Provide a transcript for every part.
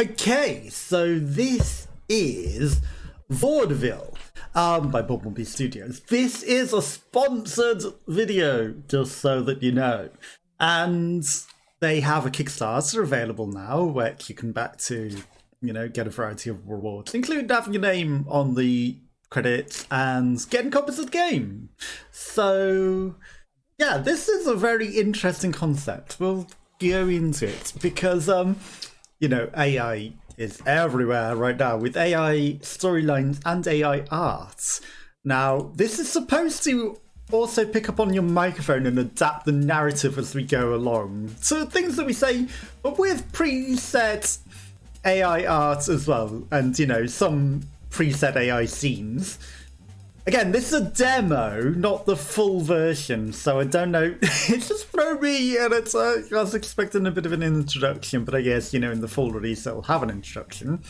Okay, so this is Vaudeville by Bumblebee Studios. This is a sponsored video, just so that you know. And they have a Kickstarter available now, which you can back to, get a variety of rewards, including having your name on the credits and getting copies of the game. So, yeah, this is a very interesting concept. We'll go into it because, AI is everywhere right now with AI storylines and AI art. Now, this is supposed to also pick up on your microphone and adapt the narrative as we go along. So things that we say, but with preset AI art as well, and some preset AI scenes. Again, this is a demo, not the full version, so I don't know. It's just for me, and I was expecting a bit of an introduction, but I guess, in the full release it'll have an introduction.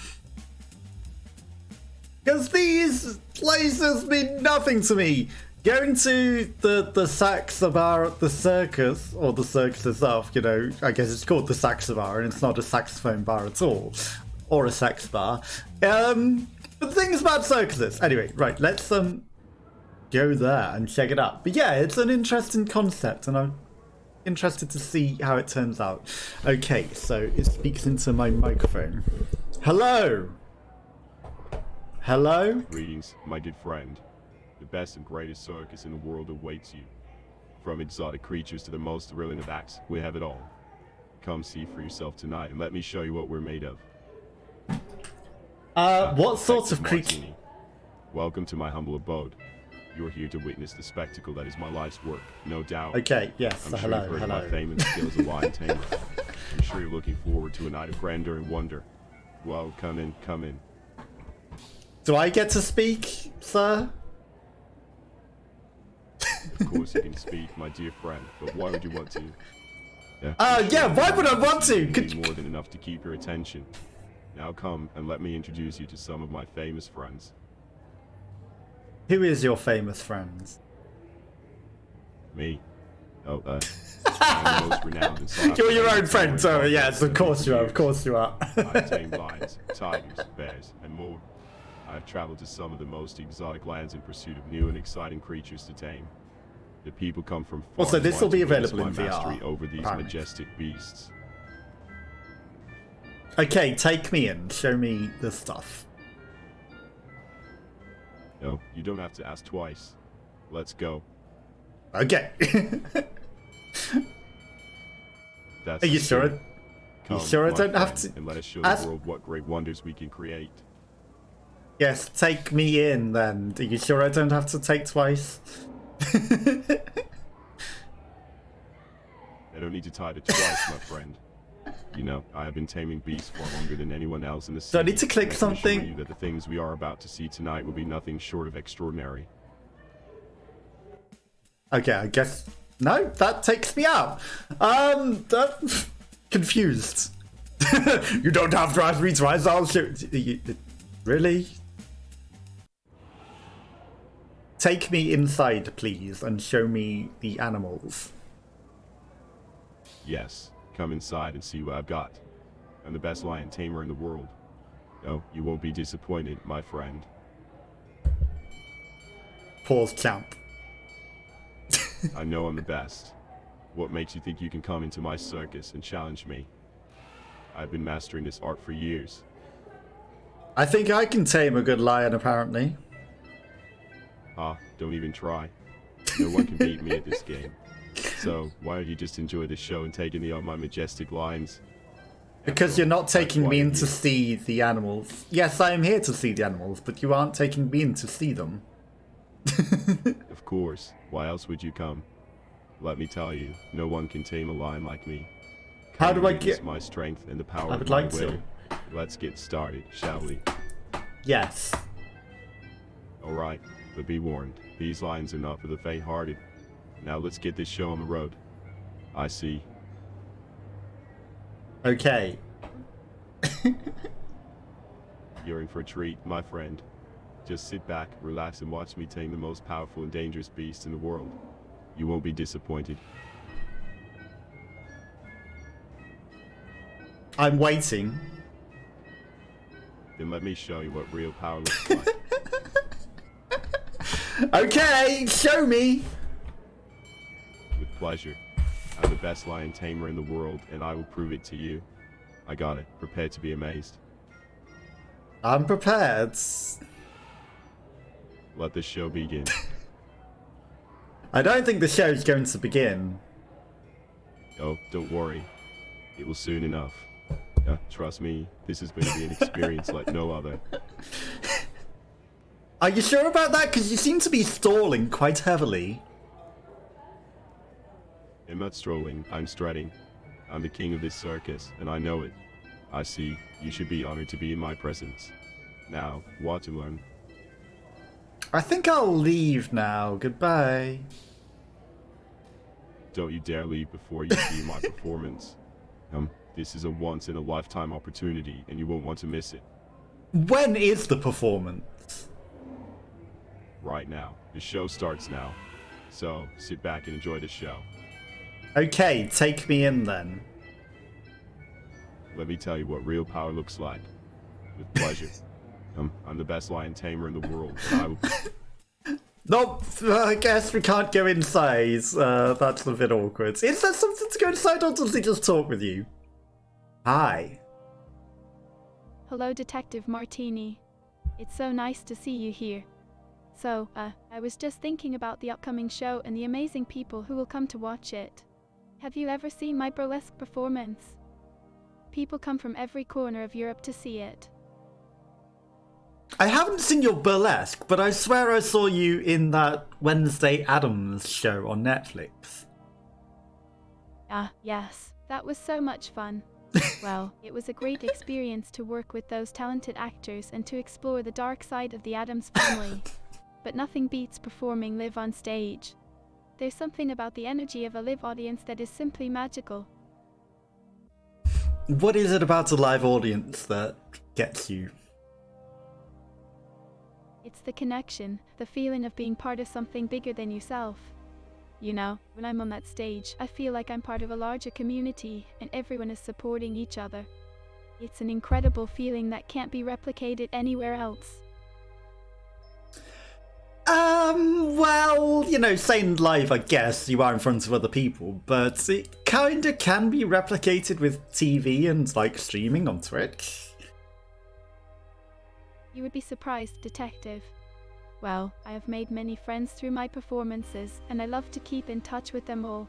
Because these places mean nothing to me. Going to the Saxa bar at the circus, or the circus itself, I guess it's called the Saxa bar, and it's not a saxophone bar at all, or a sax bar. But things about circuses. Anyway, right, let's go there and check it out. But yeah, it's an interesting concept, and I'm interested to see how it turns out. Okay, so it speaks into my microphone. Hello? Hello? Greetings, my good friend. The best and greatest circus in the world awaits you. From exotic creatures to the most thrilling of acts, we have it all. Come see for yourself tonight and let me show you what we're made of. What sorts of creatures? Welcome to my humble abode. You're here to witness the spectacle that is my life's work, no doubt. Okay, yes, I'm sure you've heard of my fame and skill as a lion tamer. I'm sure you're looking forward to a night of grandeur and wonder. Well, come in, come in. Do I get to speak, sir? Of course you can speak, my dear friend, but why would you want to? Yeah, why would I want to? More than enough to keep your attention. Now come and let me introduce you to some of my famous friends. Who is your famous friends? Me. I'm the most renowned and sought You're your own friend, so yes, of course you are, of course you are. I've tamed lions, tigers, bears, and more. I've traveled to some of the most exotic lands in pursuit of new and exciting creatures to tame. The people come from far. Also, this will be available in VR. Mastery over these majestic beasts. Okay, take me in. Show me the stuff. No, you don't have to ask twice. Let's go. Okay. That's Are you sure? Come, you sure I don't have to? And let us show the world what great wonders we can create. Yes, take me in then. Are you sure I don't have to take twice? I don't need to tie it twice, my friend. I have been taming beasts far longer than anyone else in the city. Do I need to click something? I can assure you that the things we are about to see tonight will be nothing short of extraordinary. Okay, I guess... No, that takes me out. Confused. You don't have to ask me twice, I'll shoot... Really? Take me inside, please, and show me the animals. Yes. Come inside and see what I've got. I'm the best lion tamer in the world. No, you won't be disappointed, my friend. Pause, champ. I know I'm the best. What makes you think you can come into my circus and challenge me? I've been mastering this art for years. I think I can tame a good lion, apparently. Don't even try. No one can beat me at this game. So, why don't you just enjoy the show and take me on my majestic lions? Because you're not taking me in to see the animals. Yes, I am here to see the animals, but you aren't taking me in to see them. Of course. Why else would you come? Let me tell you, no one can tame a lion like me. How do I get my strength and the power I would of my like will. to. Let's get started, shall we? Yes. Alright, but be warned, these lions are not for the faint-hearted. Now let's get this show on the road. I see. Okay. You're in for a treat, my friend. Just sit back, relax, and watch me tame the most powerful and dangerous beast in the world. You won't be disappointed. I'm waiting. then let me show you what real power looks like. Okay, show me. With pleasure. I'm the best lion tamer in the world, and I will prove it to you. I got it. Prepare to be amazed. I'm prepared. Let the show begin. I don't think the show's going to begin. Oh, don't worry. It will soon enough. Trust me, this is going to be an experience like no other. Are you sure about that? Because you seem to be stalling quite heavily. I'm not strolling, I'm strutting. I'm the king of this circus, and I know it. I see, you should be honored to be in my presence. Now, what to learn? I think I'll leave now. Goodbye. Don't you dare leave before you see my performance. This is a once-in-a-lifetime opportunity, and you won't want to miss it. When is the performance? Right now. The show starts now. So, sit back and enjoy the show. Okay, take me in then. Let me tell you what real power looks like. With pleasure. I'm the best lion tamer in the world, and I will... Nope, I guess we can't go inside. That's a bit awkward. Is there something to go inside, or does he just talk with you? Hi. Hello, Detective Martini. It's so nice to see you here. So, I was just thinking about the upcoming show and the amazing people who will come to watch it. Have you ever seen my burlesque performance? People come from every corner of Europe to see it. I haven't seen your burlesque, but I swear I saw you in that Wednesday Addams show on Netflix. Yes, that was so much fun. Well, it was a great experience to work with those talented actors and to explore the dark side of the Addams family. But nothing beats performing live on stage. There's something about the energy of a live audience that is simply magical. What is it about a live audience that gets you? It's the connection, the feeling of being part of something bigger than yourself. You know, when I'm on that stage, I feel like I'm part of a larger community and everyone is supporting each other. It's an incredible feeling that can't be replicated anywhere else. Well, you know, saying live, I guess, you are in front of other people, but it kinda can be replicated with TV and, like, streaming on Twitch. You would be surprised, Detective. Well, I have made many friends through my performances, and I love to keep in touch with them all.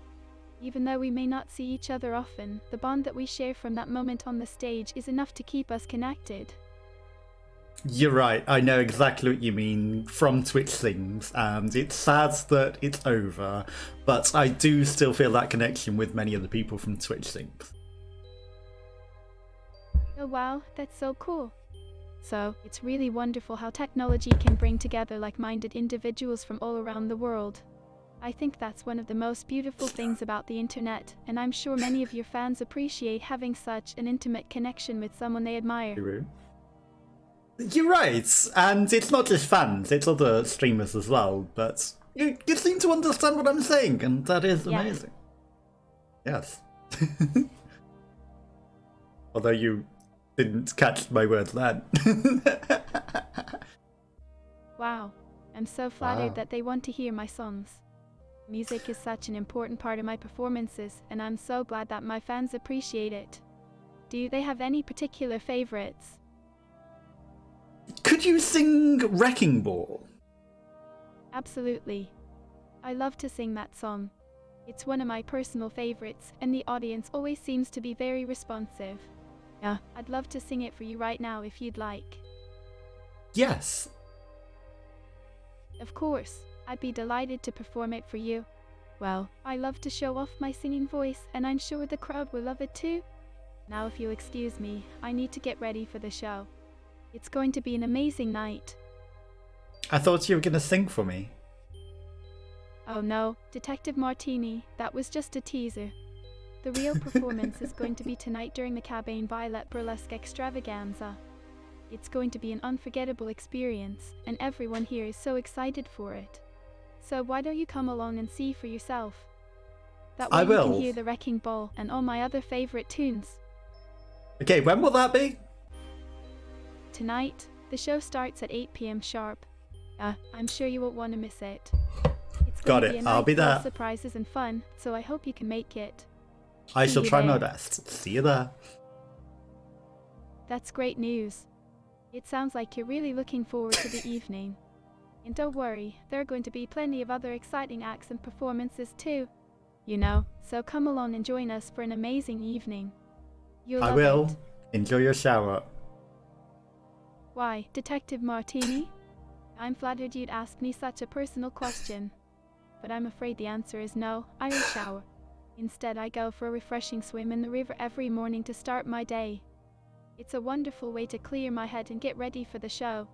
Even though we may not see each other often, the bond that we share from that moment on the stage is enough to keep us connected. You're right, I know exactly what you mean from Twitch things, and it's sad that it's over, but I do still feel that connection with many of the people from Twitch things. Oh wow, that's so cool. So, it's really wonderful how technology can bring together like-minded individuals from all around the world. I think that's one of the most beautiful things about the internet, and I'm sure many of your fans appreciate having such an intimate connection with someone they admire. You're right, and it's not just fans, it's other streamers as well, but you seem to understand what I'm saying, and that is amazing. Yes. Although you didn't catch my words then. Wow, I'm so flattered that they want to hear my songs. Music is such an important part of my performances, and I'm so glad that my fans appreciate it. Do they have any particular favorites? Could you sing Wrecking Ball? Absolutely. I love to sing that song. It's one of my personal favorites, and the audience always seems to be very responsive. Yeah, I'd love to sing it for you right now if you'd like. Yes. Of course, I'd be delighted to perform it for you. Well, I love to show off my singing voice, and I'm sure the crowd will love it too. Now if you'll excuse me, I need to get ready for the show. It's going to be an amazing night. I thought you were going to sing for me. Oh no, Detective Martini, that was just a teaser. The real performance is going to be tonight during the Cabane Violet Burlesque Extravaganza. It's going to be an unforgettable experience, and everyone here is so excited for it. So why don't you come along and see for yourself? That way I will. You can hear the Wrecking Ball and all my other favorite tunes. Okay, when will that be? Tonight, the show starts at 8 p.m. sharp. I'm sure you won't want to miss it. It's Got going to be it. a I'll night be full of there. surprises and fun, so I hope you can make it. I See shall you try my there. best. See you there. That's great news. It sounds like you're really looking forward to the evening. And don't worry, there are going to be plenty of other exciting acts and performances too. You know, so come along and join us for an amazing evening. You'll I love will. it. Enjoy your shower. Why, Detective Martini? I'm flattered you'd ask me such a personal question. But I'm afraid the answer is no, I don't shower. Instead, I go for a refreshing swim in the river every morning to start my day. It's a wonderful way to clear my head and get ready for the show.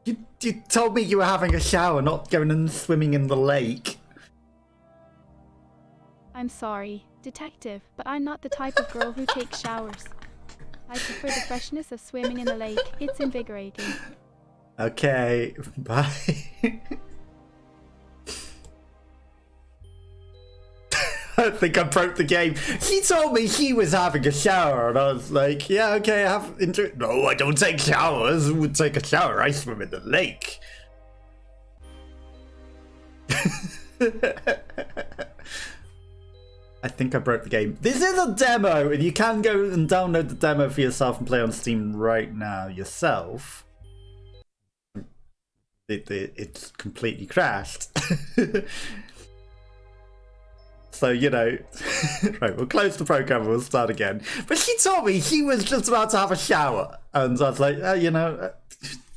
You told me you were having a shower, not going and swimming in the lake. I'm sorry, Detective, but I'm not the type of girl who takes showers. I prefer the freshness of swimming in a lake. It's invigorating. Okay, bye. I think I broke the game. She told me she was having a shower, and I was like, yeah, okay, No, I don't take showers. Who would take a shower? I swim in the lake. I think I broke the game. This is a demo, and you can go and download the demo for yourself and play on Steam right now yourself. It's completely crashed. So, you know, right, we'll close the program and we'll start again. But she told me she was just about to have a shower. And I was like,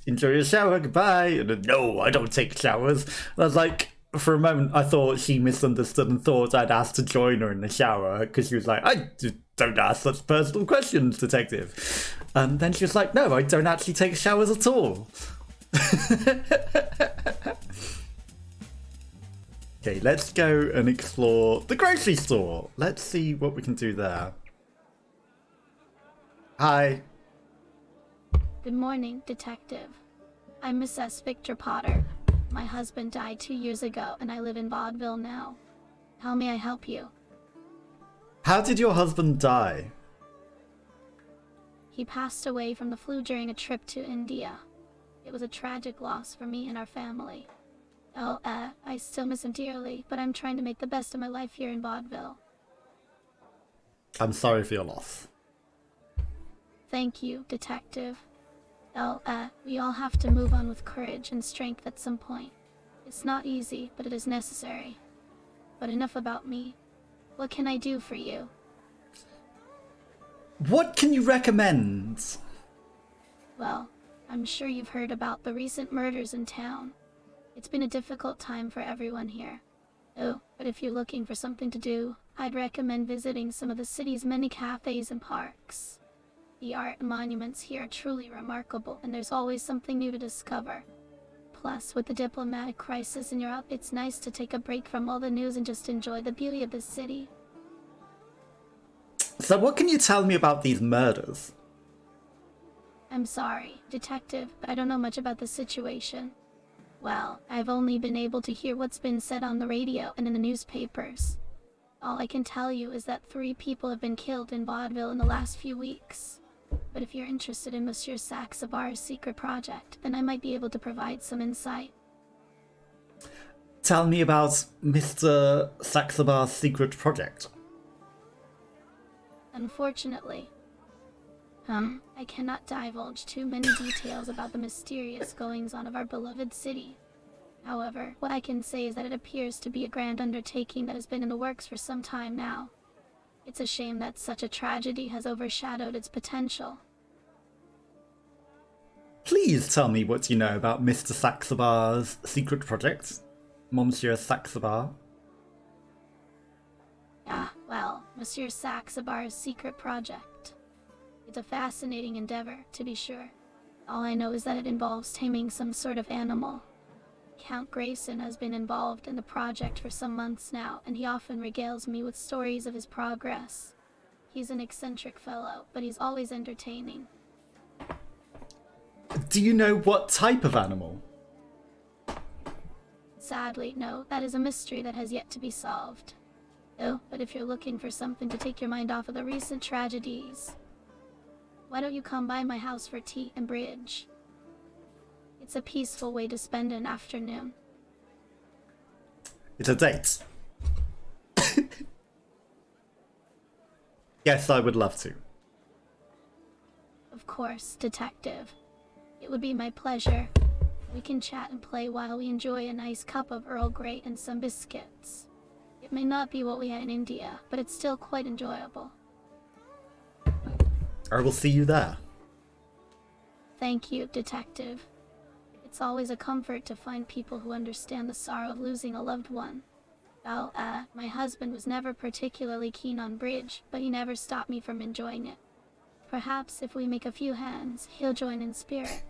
enjoy your shower, goodbye. And then, no, I don't take showers. And I was like, for a moment, I thought she misunderstood and thought I'd asked to join her in the shower. Because she was like, I don't ask such personal questions, Detective. And then she was like, no, I don't actually take showers at all. Okay, let's go and explore the grocery store. Let's see what we can do there. Hi. Good morning, Detective. I'm Mrs. Victor Potter. My husband died 2 years ago, and I live in Vaudeville now. How may I help you? How did your husband die? He passed away from the flu during a trip to India. It was a tragic loss for me and our family. I still miss him dearly, but I'm trying to make the best of my life here in Vaudeville. I'm sorry for your loss. Thank you, Detective. We all have to move on with courage and strength at some point. It's not easy, but it is necessary. But enough about me. What can I do for you? What can you recommend? Well, I'm sure you've heard about the recent murders in town. It's been a difficult time for everyone here. Oh, but if you're looking for something to do, I'd recommend visiting some of the city's many cafes and parks. The art and monuments here are truly remarkable, and there's always something new to discover. Plus, with the diplomatic crisis in Europe, it's nice to take a break from all the news and just enjoy the beauty of the city. So what can you tell me about these murders? I'm sorry, Detective, but I don't know much about the situation. Well, I've only been able to hear what's been said on the radio and in the newspapers. All I can tell you is that 3 people have been killed in Vaudeville in the last few weeks. But if you're interested in Monsieur Saxabar's secret project, then I might be able to provide some insight. Tell me about Mr. Saxabar's secret project. Unfortunately, I cannot divulge too many details about the mysterious goings-on of our beloved city. However, what I can say is that it appears to be a grand undertaking that has been in the works for some time now. It's a shame that such a tragedy has overshadowed its potential. Please tell me what you know about Mr. Saxabar's secret project, Monsieur Saxabar. Monsieur Saxabar's secret project. It's a fascinating endeavor, to be sure. All I know is that it involves taming some sort of animal. Count Grayson has been involved in the project for some months now, and he often regales me with stories of his progress. He's an eccentric fellow, but he's always entertaining. Do you know what type of animal? Sadly, no, that is a mystery that has yet to be solved. Oh, but if you're looking for something to take your mind off of the recent tragedies, why don't you come by my house for tea and bridge? It's a peaceful way to spend an afternoon. It's a date. Yes, I would love to. Of course, Detective. It would be my pleasure. We can chat and play while we enjoy a nice cup of Earl Grey and some biscuits. It may not be what we had in India, but it's still quite enjoyable. I will see you there. Thank you, Detective. It's always a comfort to find people who understand the sorrow of losing a loved one. Well, my husband was never particularly keen on bridge, but he never stopped me from enjoying it. Perhaps if we make a few hands, he'll join in spirit.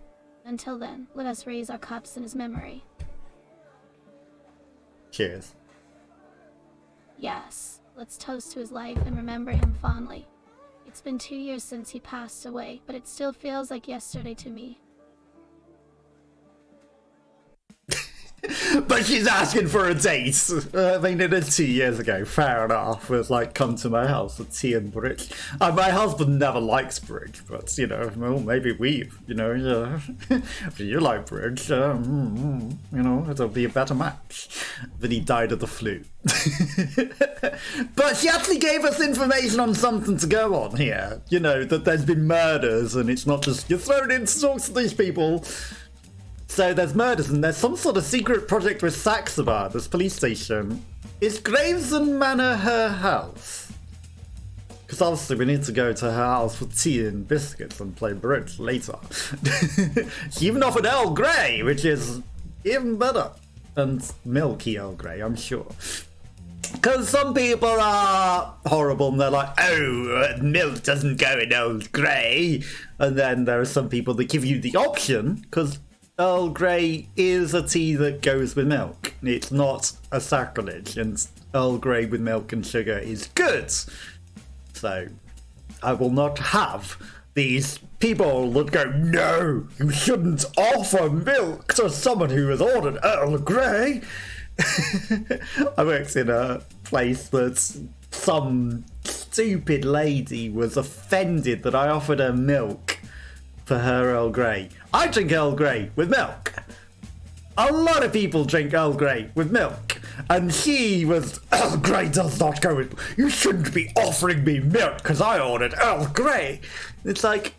Until then, let us raise our cups in his memory. Cheers. Yes, let's toast to his life and remember him fondly. It's been 2 years since he passed away, but it still feels like yesterday to me. But she's asking for a date. I mean, it is 2 years ago. Fair enough. It's like, come to my house for tea and bridge. My husband never likes bridge, but, you know, well, maybe if you like bridge, you know, it'll be a better match. But he died of the flu. But she actually gave us information on something to go on here. You know, that there's been murders, and it's not just you're thrown in to talk to these people. So there's murders, and there's some sort of secret project with Saxabar, this police station. Is Gravesend Manor her house? Because obviously we need to go to her house for tea and biscuits and play bridge later. She even offered Earl Grey, which is even better. And milky Earl Grey, I'm sure. Because some people are horrible and they're like, oh, milk doesn't go in Earl Grey. And then there are some people that give you the option, because Earl Grey is a tea that goes with milk. It's not a sacrilege, and Earl Grey with milk and sugar is good. So, I will not have these people that go, no, you shouldn't offer milk to someone who has ordered Earl Grey. I worked in a place that some stupid lady was offended that I offered her milk for her Earl Grey. I drink Earl Grey with milk. A lot of people drink Earl Grey with milk. And she was, Earl Grey does not go with... You shouldn't be offering me milk because I ordered Earl Grey. It's like,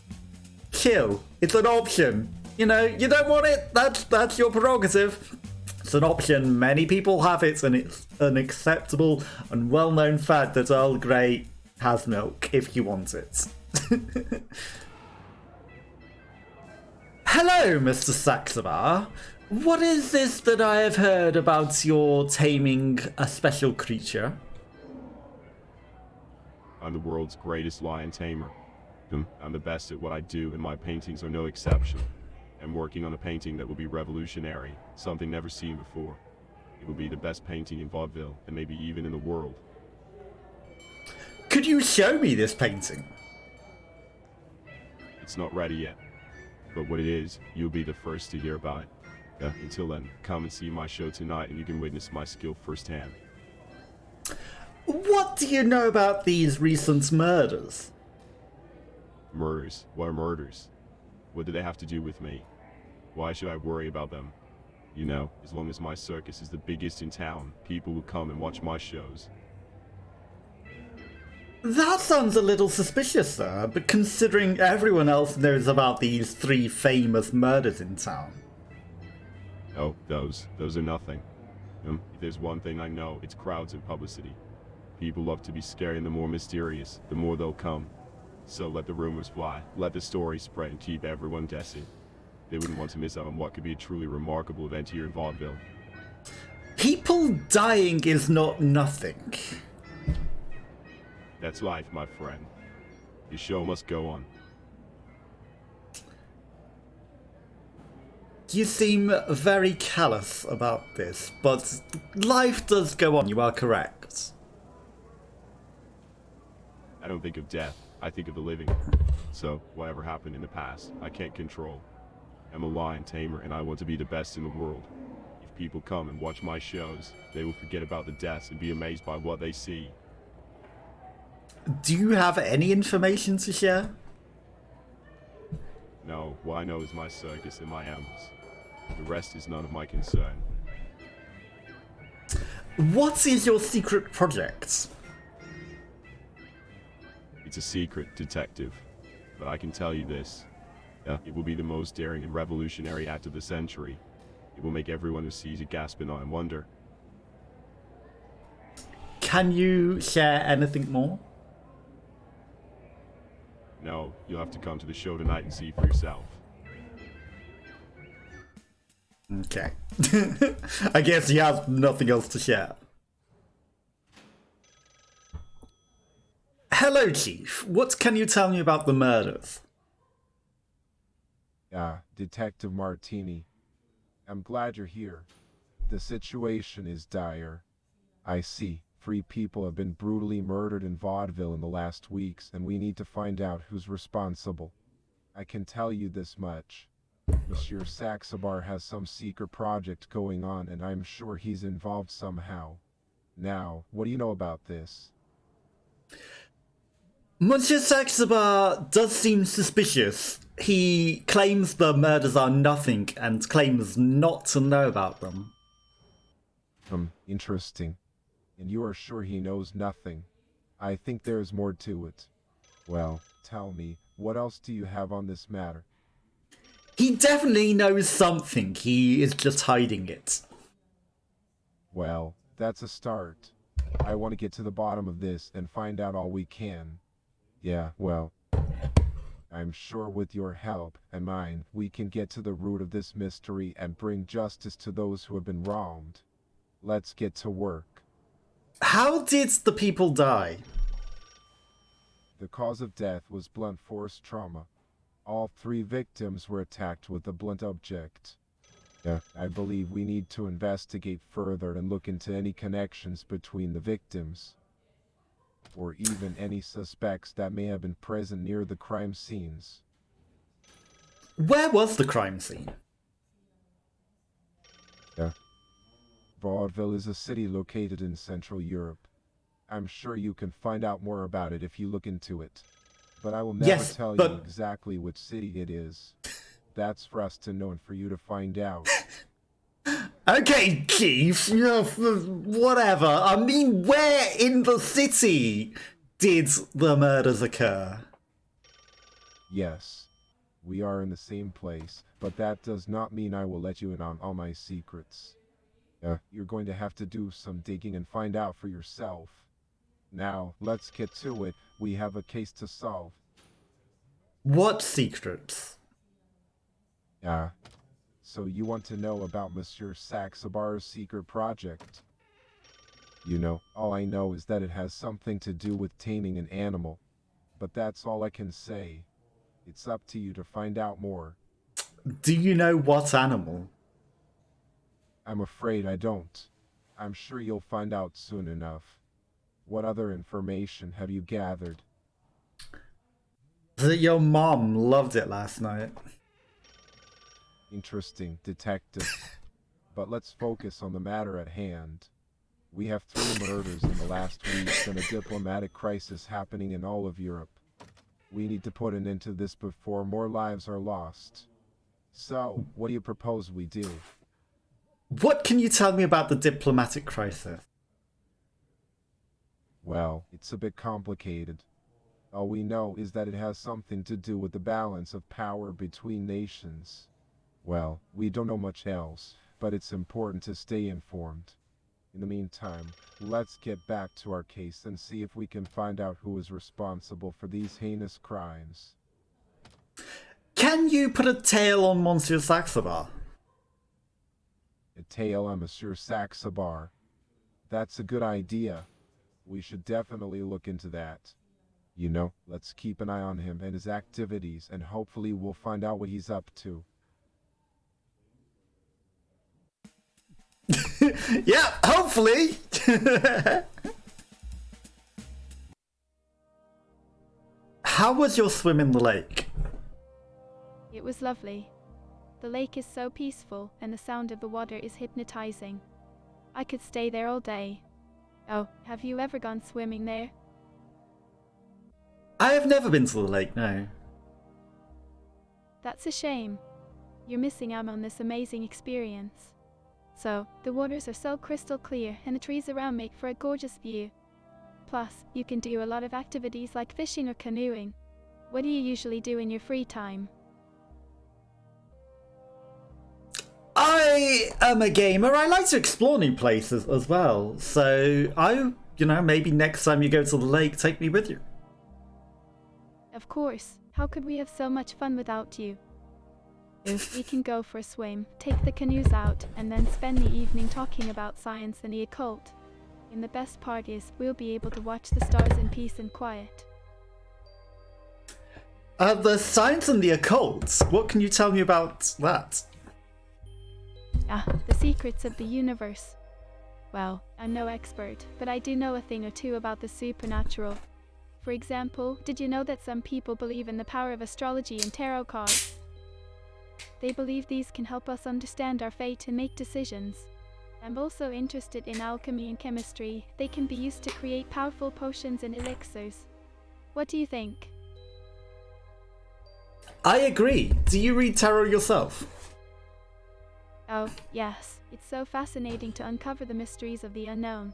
chill. It's an option. You know, you don't want it, that's your prerogative. It's an option. Many people have it, and it's an acceptable and well-known fact that Earl Grey has milk if you want it. Hello, Mr. Saxabar. What is this that I have heard about your taming a special creature? I'm the world's greatest lion tamer. I'm the best at what I do, and my paintings are no exception. I'm working on a painting that will be revolutionary, something never seen before. It will be the best painting in Vaudeville, and maybe even in the world. Could you show me this painting? It's not ready yet, but when it is, you'll be the first to hear about it. Until then, come and see my show tonight, and you can witness my skill firsthand. What do you know about these recent murders? Murders? What are murders? What do they have to do with me? Why should I worry about them? You know, as long as my circus is the biggest in town, people will come and watch my shows. That sounds a little suspicious, sir, but considering everyone else knows about these 3 famous murders in town. Oh, those are nothing. If there's one thing I know, it's crowds and publicity. People love to be scary, and the more mysterious, the more they'll come. So let the rumors fly, let the story spread, and keep everyone guessing. They wouldn't want to miss out on what could be a truly remarkable event here in Vaudeville. People dying is not nothing. That's life, my friend. The show must go on. You seem very callous about this, but life does go on, you are correct. I don't think of death, I think of the living. So, whatever happened in the past, I can't control. I'm a lion tamer, and I want to be the best in the world. If people come and watch my shows, they will forget about the deaths and be amazed by what they see. Do you have any information to share? No, what I know is my circus and my animals. The rest is none of my concern. What is your secret project? It's a secret, detective. But I can tell you this. It will be the most daring and revolutionary act of the century. It will make everyone who sees it gasp in awe and wonder. Can you share anything more? No, you'll have to come to the show tonight and see for yourself. Okay. I guess you have nothing else to share. Hello, Chief. What can you tell me about the murders? Detective Martini. I'm glad you're here. The situation is dire. I see. 3 people have been brutally murdered in Vaudeville in the last weeks, and we need to find out who's responsible. I can tell you this much. Monsieur Saxabar has some secret project going on, and I'm sure he's involved somehow. Now, what do you know about this? Monsieur Saxabar does seem suspicious. He claims the murders are nothing and claims not to know about them. Interesting. And you are sure he knows nothing? I think there's more to it. Well, tell me, what else do you have on this matter? He definitely knows something. He is just hiding it. Well, that's a start. I want to get to the bottom of this and find out all we can. Yeah, well, I'm sure with your help and mine, we can get to the root of this mystery and bring justice to those who have been wronged. Let's get to work. How did the people die? The cause of death was blunt force trauma. All 3 victims were attacked with a blunt object. I believe we need to investigate further and look into any connections between the victims, or even any suspects that may have been present near the crime scenes. Where was the crime scene? Vaudeville is a city located in Central Europe. I'm sure you can find out more about it if you look into it. But I will never tell you exactly which city it is. That's for us to know and for you to find out. Okay, Chief, whatever. I mean, where in the city did the murders occur? Yes, we are in the same place, but that does not mean I will let you in on all my secrets. You're going to have to do some digging and find out for yourself. Now, let's get to it. We have a case to solve. What secrets? So you want to know about Monsieur Saxabar's secret project? You know, all I know is that it has something to do with taming an animal. But that's all I can say. It's up to you to find out more. Do you know what animal? I'm afraid I don't. I'm sure you'll find out soon enough. What other information have you gathered? That your mom loved it last night. Interesting, detective. But let's focus on the matter at hand. We have 3 murders in the last week and a diplomatic crisis happening in all of Europe. We need to put an end to this before more lives are lost. So, what do you propose we do? What can you tell me about the diplomatic crisis? Well, it's a bit complicated. All we know is that it has something to do with the balance of power between nations. Well, we don't know much else, but it's important to stay informed. In the meantime, let's get back to our case and see if we can find out who is responsible for these heinous crimes. Can you put a tail on Monsieur Saxabar? A tail on Monsieur Saxabar. That's a good idea. We should definitely look into that. You know, let's keep an eye on him and his activities, and hopefully we'll find out what he's up to. Yeah, hopefully. How was your swim in the lake? It was lovely. The lake is so peaceful and the sound of the water is hypnotizing. I could stay there all day. Oh, have you ever gone swimming there? I have never been to the lake, no. That's a shame. You're missing out on this amazing experience. So, the waters are so crystal clear and the trees around make for a gorgeous view. Plus, you can do a lot of activities like fishing or canoeing. What do you usually do in your free time? I am a gamer. I like to explore new places as well. So maybe next time you go to the lake, take me with you. Of course. How could we have so much fun without you? We can go for a swim, take the canoes out, and then spend the evening talking about science and the occult. And the best part is, we'll be able to watch the stars in peace and quiet. The science and the occult. What can you tell me about that? The secrets of the universe. Well, I'm no expert, but I do know a thing or two about the supernatural. For example, did you know that some people believe in the power of astrology and tarot cards? They believe these can help us understand our fate and make decisions. I'm also interested in alchemy and chemistry. They can be used to create powerful potions and elixirs. What do you think? I agree. Do you read tarot yourself? Oh, yes. It's so fascinating to uncover the mysteries of the unknown.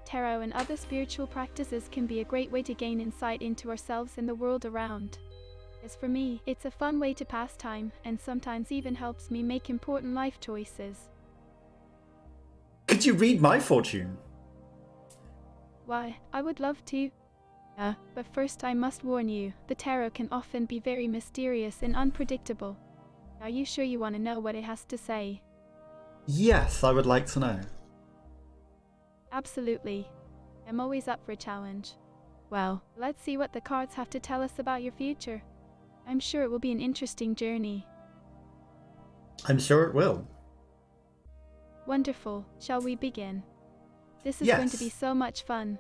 Tarot and other spiritual practices can be a great way to gain insight into ourselves and the world around. As for me, it's a fun way to pass time, and sometimes even helps me make important life choices. Could you read my fortune? Why, I would love to. But first I must warn you, the tarot can often be very mysterious and unpredictable. Are you sure you want to know what it has to say? Yes, I would like to know. Absolutely. I'm always up for a challenge. Well, let's see what the cards have to tell us about your future. I'm sure it will be an interesting journey. I'm sure it will. Wonderful. Shall we begin? This is Yes. going to be so much fun.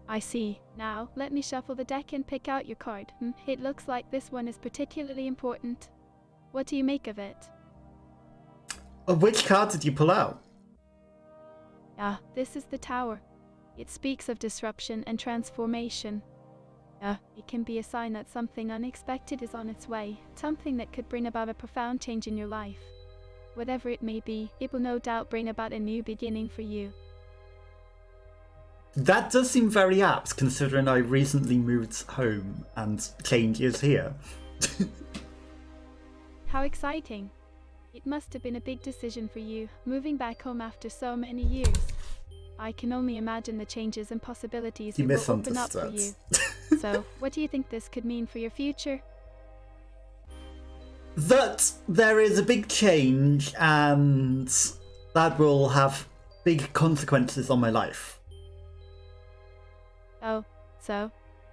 I see. Now, let me shuffle the deck and pick out your card. It looks like this one is particularly important. What do you make of it? Which card did you pull out? This is the Tower. It speaks of disruption and transformation. It can be a sign that something unexpected is on its way, something that could bring about a profound change in your life. Whatever it may be, it will no doubt bring about a new beginning for you. That does seem very apt, considering I recently moved home and change is here. How exciting! It must have been a big decision for you, moving back home after so many years. I can only imagine the changes and possibilities You it will open up for misunderstood. you. So, what do you think this could mean for your future? That there is a big change and that will have big consequences on my life. Oh, so?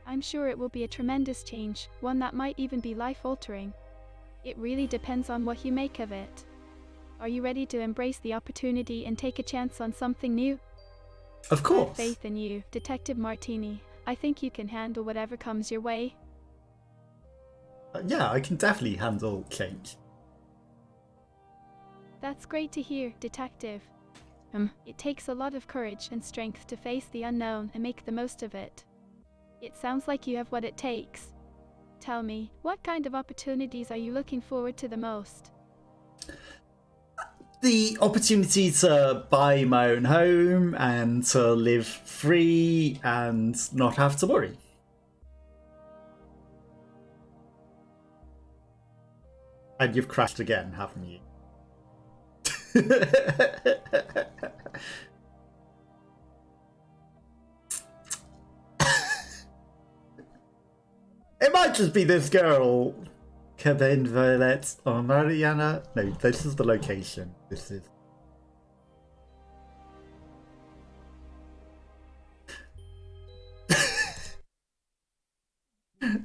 I'm sure it will be a tremendous change, one that might even be life-altering. It really depends on what you make of it. Are you ready to embrace the opportunity and take a chance on something new? Of I course. have faith in you, Detective Martini. I think you can handle whatever comes your way. Yeah, I can definitely handle change. That's great to hear, Detective. It takes a lot of courage and strength to face the unknown and make the most of it. It sounds like you have what it takes. Tell me, what kind of opportunities are you looking forward to the most? The opportunity to buy my own home and to live free and not have to worry. And you've crashed again, haven't you? It might just be this girl. Cabin Violet or Mariana. No, this is the location. This is.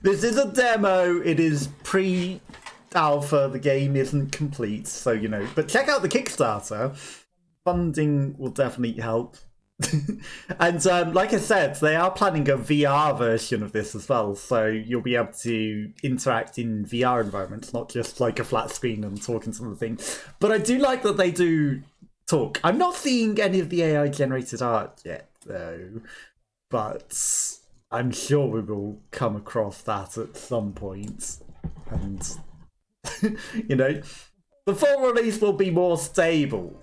This is a demo. It is pre-alpha. The game isn't complete, so you know. But check out the Kickstarter. Funding will definitely help. And like I said, they are planning a VR version of this as well, so you'll be able to interact in VR environments, not just like a flat screen and talking to the thing. But I do like that they do talk. I'm not seeing any of the AI generated art yet, though, but I'm sure we will come across that at some point. And You know, the full release will be more stable.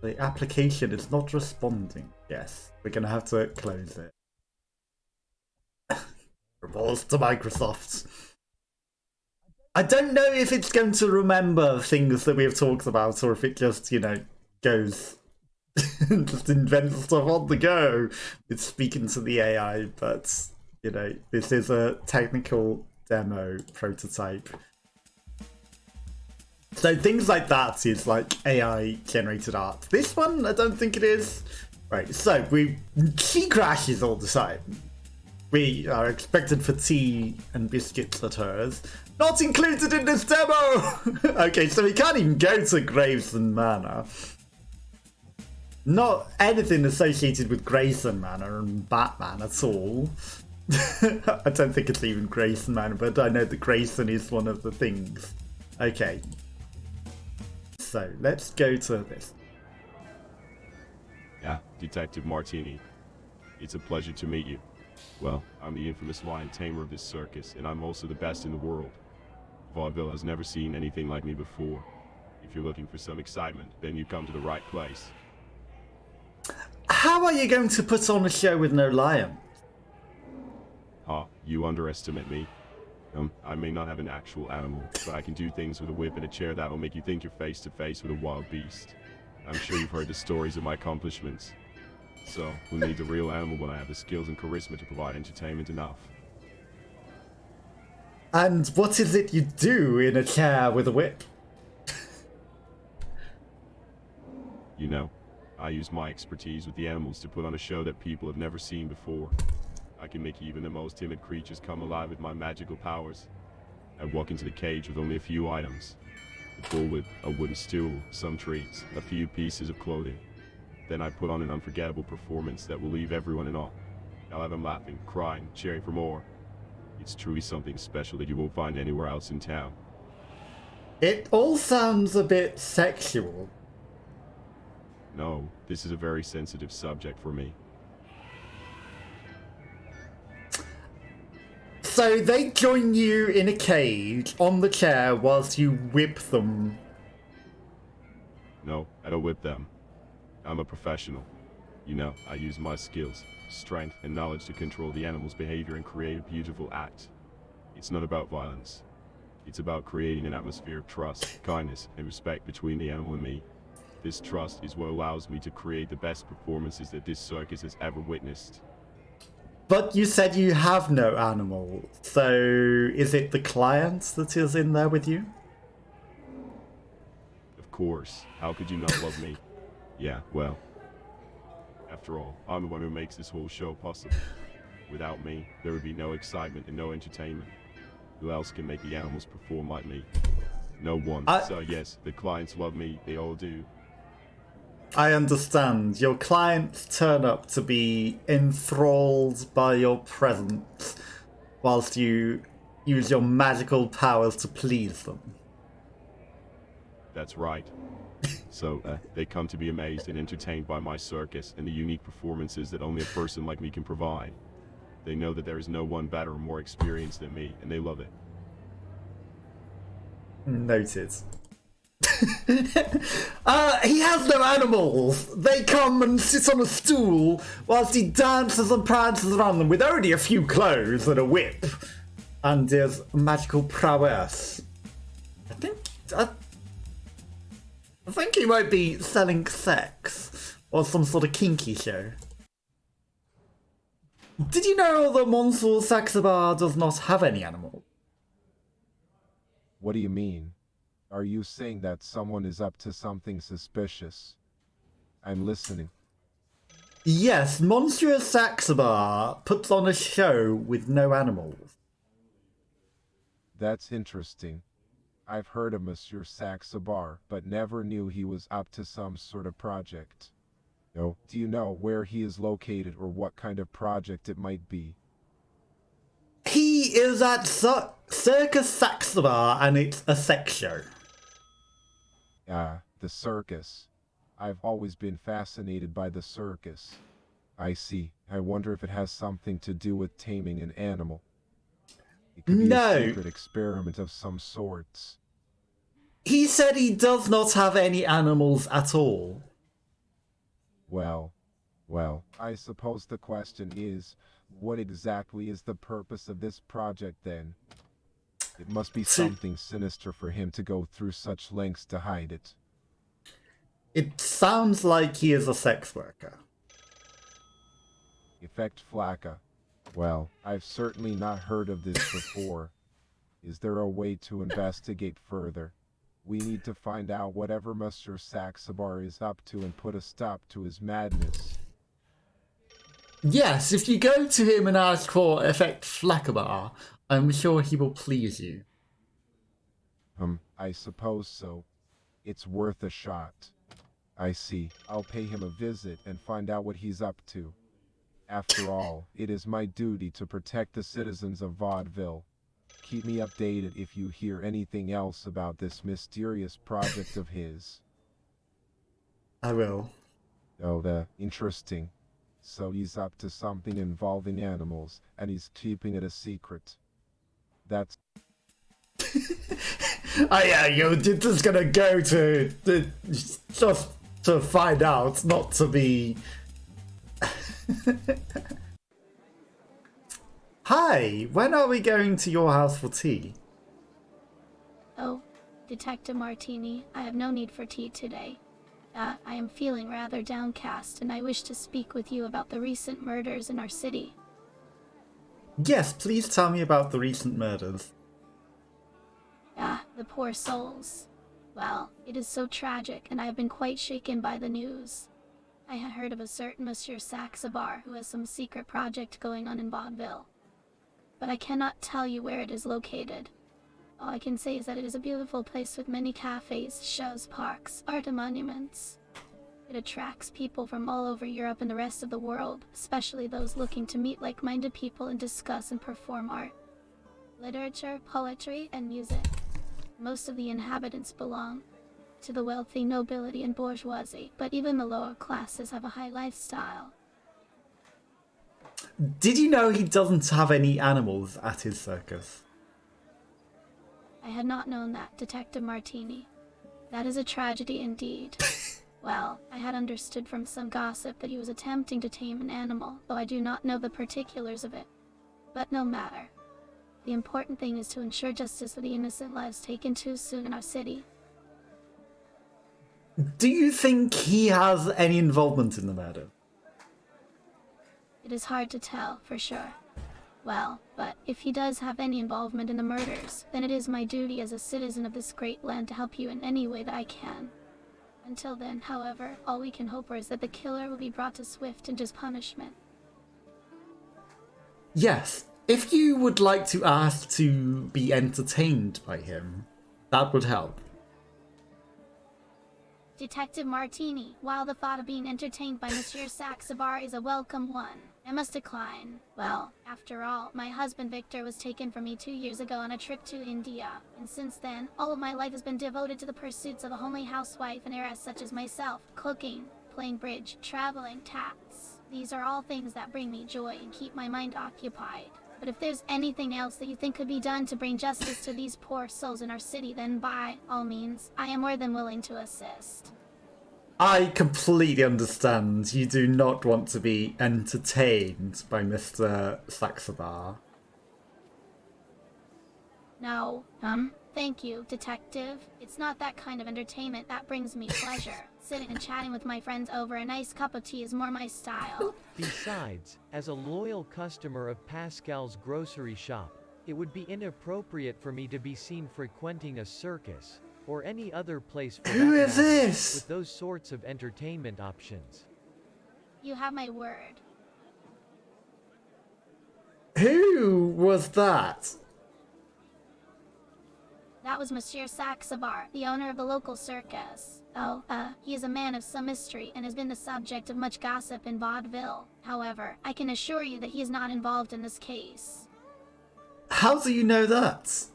The application is not responding. Yes, we're gonna have to close it. Reports to Microsoft. I don't know if it's going to remember things that we've talked about, or if it just, you know, goes just invents stuff on the go. It's speaking to the AI, but you know, this is a technical demo prototype. So things like that is like AI generated art. This one, I don't think it is. Right, so she crashes all the time. We are expected for tea and biscuits at hers. Not included in this demo! Okay, so we can't even go to Gravesend Manor. Not anything associated with Grayson Manor and Batman at all. I don't think it's even Grayson Manor, but I know that Grayson is one of the things. Okay. So, let's go to this. Yeah, Detective Martini. It's a pleasure to meet you. Well, I'm the infamous lion tamer of this circus, and I'm also the best in the world. Vaudeville has never seen anything like me before. If you're looking for some excitement, then you've come to the right place. How are you going to put on a show with no lion? Huh, you underestimate me. I may not have an actual animal, but I can do things with a whip and a chair that will make you think you're face to face with a wild beast. I'm sure you've heard the stories of my accomplishments. So, who needs a real animal when I have the skills and charisma to provide entertainment enough? And what is it you do in a chair with a whip? You know, I use my expertise with the animals to put on a show that people have never seen before. I can make even the most timid creatures come alive with my magical powers. I walk into the cage with only a few items. A bullwhip, a wooden stool, some treats, a few pieces of clothing. Then I put on an unforgettable performance that will leave everyone in awe. I'll have them laughing, crying, cheering for more. It's truly something special that you won't find anywhere else in town. It all sounds a bit sexual. No, this is a very sensitive subject for me. So they join you in a cage on the chair whilst you whip them. No, I don't whip them. I'm a professional. You know, I use my skills, strength, and knowledge to control the animal's behavior and create a beautiful act. It's not about violence. It's about creating an atmosphere of trust, kindness, and respect between the animal and me. This trust is what allows me to create the best performances that this circus has ever witnessed. But you said you have no animal, so is it the client that is in there with you? Of course, how could you not love me? Yeah, well, after all, I'm the one who makes this whole show possible. Without me, there would be no excitement and no entertainment. Who else can make the animals perform like me? No one. So yes, the clients love me, they all do. I understand. Your clients turn up to be enthralled by your presence whilst you use your magical powers to please them. That's right. So, they come to be amazed and entertained by my circus and the unique performances that only a person like me can provide. They know that there is no one better or more experienced than me, and they love it. Noted. He has no animals. They come and sit on a stool whilst he dances and prances around them with only a few clothes and a whip and his magical prowess. I think he might be selling sex or some sort of kinky show. Did you know that Monsieur Saxabar does not have any animals? What do you mean? Are you saying that someone is up to something suspicious? I'm listening. Yes, Monsieur Saxabar puts on a show with no animals. That's interesting. I've heard of Monsieur Saxabar, but never knew he was up to some sort of project. No, do you know where he is located or what kind of project it might be? He is at Circus Saxabar and it's a sex show. Ah, the circus. I've always been fascinated by the circus. I see. I wonder if it has something to do with taming an animal. It could be No. a secret experiment of some sorts. He said he does not have any animals at all. Well, I suppose the question is, what exactly is the purpose of this project then? It must be something sinister for him to go through such lengths to hide it. It sounds like he is a sex worker. Effect Flacca. Well, I've certainly not heard of this before. Is there a way to investigate further? We need to find out whatever Monsieur Saxabar is up to and put a stop to his madness. Yes, if you go to him and ask for Effect Flaccabar, I'm sure he will please you. I suppose so. It's worth a shot. I see. I'll pay him a visit and find out what he's up to. After all, it is my duty to protect the citizens of Vaudeville. Keep me updated if you hear anything else about this mysterious project of his. I will. Oh, interesting. So he's up to something involving animals, and he's keeping it a secret. That's... Oh yeah, you're just gonna go to just to find out, not to be... Hi, when are we going to your house for tea? Oh, Detective Martini, I have no need for tea today. I am feeling rather downcast, and I wish to speak with you about the recent murders in our city. Yes, please tell me about the recent murders. The poor souls. Well, it is so tragic, and I have been quite shaken by the news. I had heard of a certain Monsieur Saxabar who has some secret project going on in Vaudeville. But I cannot tell you where it is located. All I can say is that it is a beautiful place with many cafes, shows, parks, art and monuments. It attracts people from all over Europe and the rest of the world, especially those looking to meet like-minded people and discuss and perform art, literature, poetry, and music. Most of the inhabitants belong to the wealthy nobility and bourgeoisie, but even the lower classes have a high lifestyle. Did you know he doesn't have any animals at his circus? I had not known that, Detective Martini. That is a tragedy indeed. Well, I had understood from some gossip that he was attempting to tame an animal, though I do not know the particulars of it. But no matter. The important thing is to ensure justice for the innocent lives taken too soon in our city. Do you think he has any involvement in the murder? It is hard to tell, for sure. Well, but if he does have any involvement in the murders, then it is my duty as a citizen of this great land to help you in any way that I can. Until then, however, all we can hope for is that the killer will be brought to swift and just punishment. Yes, if you would like to ask to be entertained by him, that would help. Detective Martini, while the thought of being entertained by Monsieur Saxabar is a welcome one, I must decline. Well, after all, my husband Victor was taken from me 2 years ago on a trip to India, and since then, all of my life has been devoted to the pursuits of a homely housewife and heiress such as myself, cooking, playing bridge, traveling, taps. These are all things that bring me joy and keep my mind occupied. But if there's anything else that you think could be done to bring justice to these poor souls in our city, then by all means, I am more than willing to assist. I completely understand. You do not want to be entertained by Mr. Saxabar. No, thank you, Detective. It's not that kind of entertainment that brings me pleasure. Sitting and chatting with my friends over a nice cup of tea is more my style. Besides, as a loyal customer of Pascal's grocery shop, it would be inappropriate for me to be seen frequenting a circus, or any other place for Who that is matter, this? with those sorts of entertainment options. You have my word. Who was that? That was Monsieur Saxabar, the owner of the local circus. Oh, he is a man of some mystery and has been the subject of much gossip in Vaudeville. However, I can assure you that he is not involved in this case. How do you know that?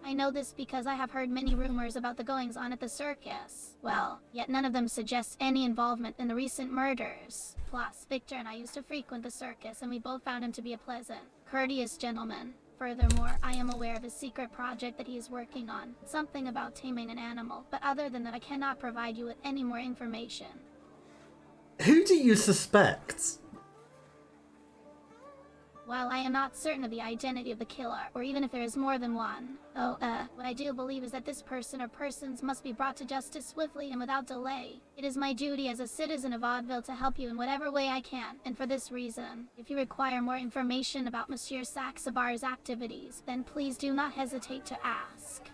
I know this because I have heard many rumors about the goings-on at the circus. Well, yet none of them suggest any involvement in the recent murders. Plus, Victor and I used to frequent the circus, and we both found him to be a pleasant, courteous gentleman. Furthermore, I am aware of a secret project that he is working on. Something about taming an animal, but other than that I cannot provide you with any more information. Who do you suspect? While I am not certain of the identity of the killer, or even if there is more than one, what I do believe is that this person or persons must be brought to justice swiftly and without delay. It is my duty as a citizen of Vaudeville to help you in whatever way I can, and for this reason, if you require more information about Monsieur Saxabar's activities, then please do not hesitate to ask.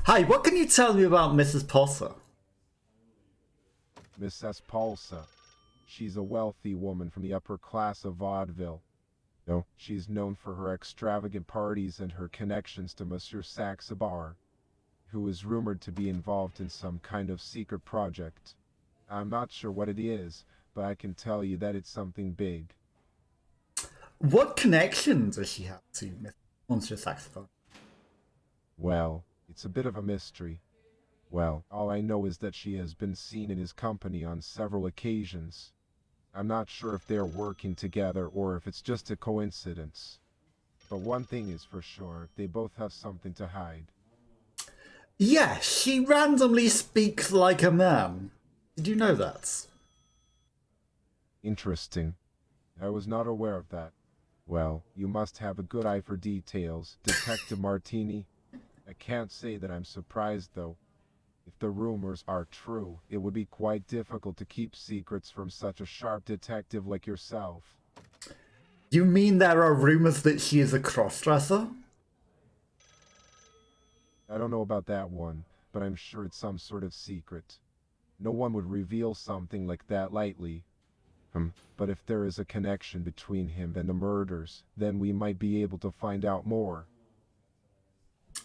Hi, what can you tell me about Mrs. Potter? Mrs. Paulsa. She's a wealthy woman from the upper class of Vaudeville. No, she's known for her extravagant parties and her connections to Monsieur Saxabar, who is rumored to be involved in some kind of secret project. I'm not sure what it is, but I can tell you that it's something big. What connection does she have to Monsieur Saxabar? Well, it's a bit of a mystery. Well, all I know is that she has been seen in his company on several occasions. I'm not sure if they're working together or if it's just a coincidence. But one thing is for sure, they both have something to hide. Yeah, she randomly speaks like a man. Did you know that? Interesting. I was not aware of that. Well, you must have a good eye for details, Detective Martini. I can't say that I'm surprised, though. If the rumors are true, it would be quite difficult to keep secrets from such a sharp detective like yourself. You mean there are rumors that she is a crossdresser? I don't know about that one, but I'm sure it's some sort of secret. No one would reveal something like that lightly. But if there is a connection between him and the murders, then we might be able to find out more.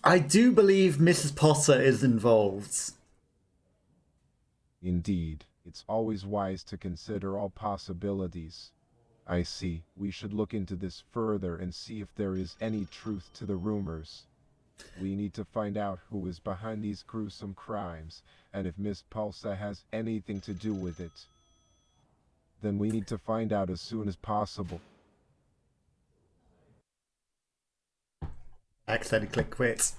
I do believe Mrs. Potter is involved. Indeed, it's always wise to consider all possibilities. I see. We should look into this further and see if there is any truth to the rumors. We need to find out who is behind these gruesome crimes, and if Miss Pulsa has anything to do with it. Then we need to find out as soon as possible. I accidentally click quit.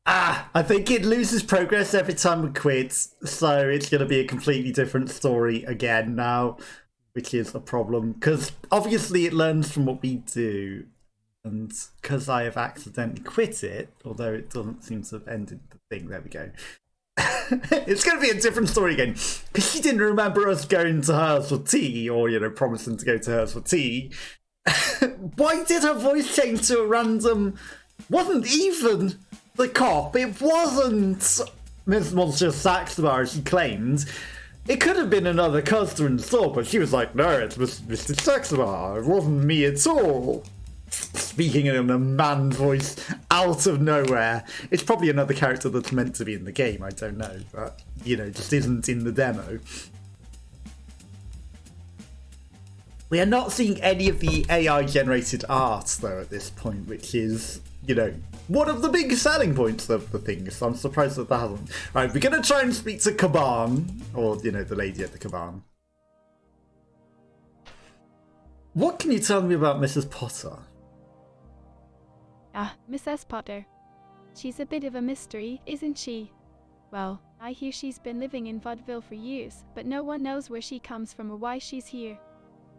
I think it loses progress every time we quit, so it's going to be a completely different story again now, which is a problem, because obviously it learns from what we do, and because I have accidentally quit it, although it doesn't seem to have ended the thing, there we go. It's going to be a different story again, because she didn't remember us going to hers for tea, or, promising to go to hers for tea. Why did her voice change to a random... Wasn't even the cop, it wasn't Miss Monsieur Saxabar, as she claimed. It could have been another customer in the store, but she was like, no, it's Mr. Saxabar, it wasn't me at all. Speaking in a man voice out of nowhere. It's probably another character that's meant to be in the game, I don't know, but, just isn't in the demo. We are not seeing any of the AI-generated art, though, at this point, which is, one of the big selling points of the thing, so I'm surprised that hasn't. Right, we're going to try and speak to Caban, or, the lady at the Caban. What can you tell me about Mrs. Potter? Mrs. Potter. She's a bit of a mystery, isn't she? Well, I hear she's been living in Vaudeville for years, but no one knows where she comes from or why she's here.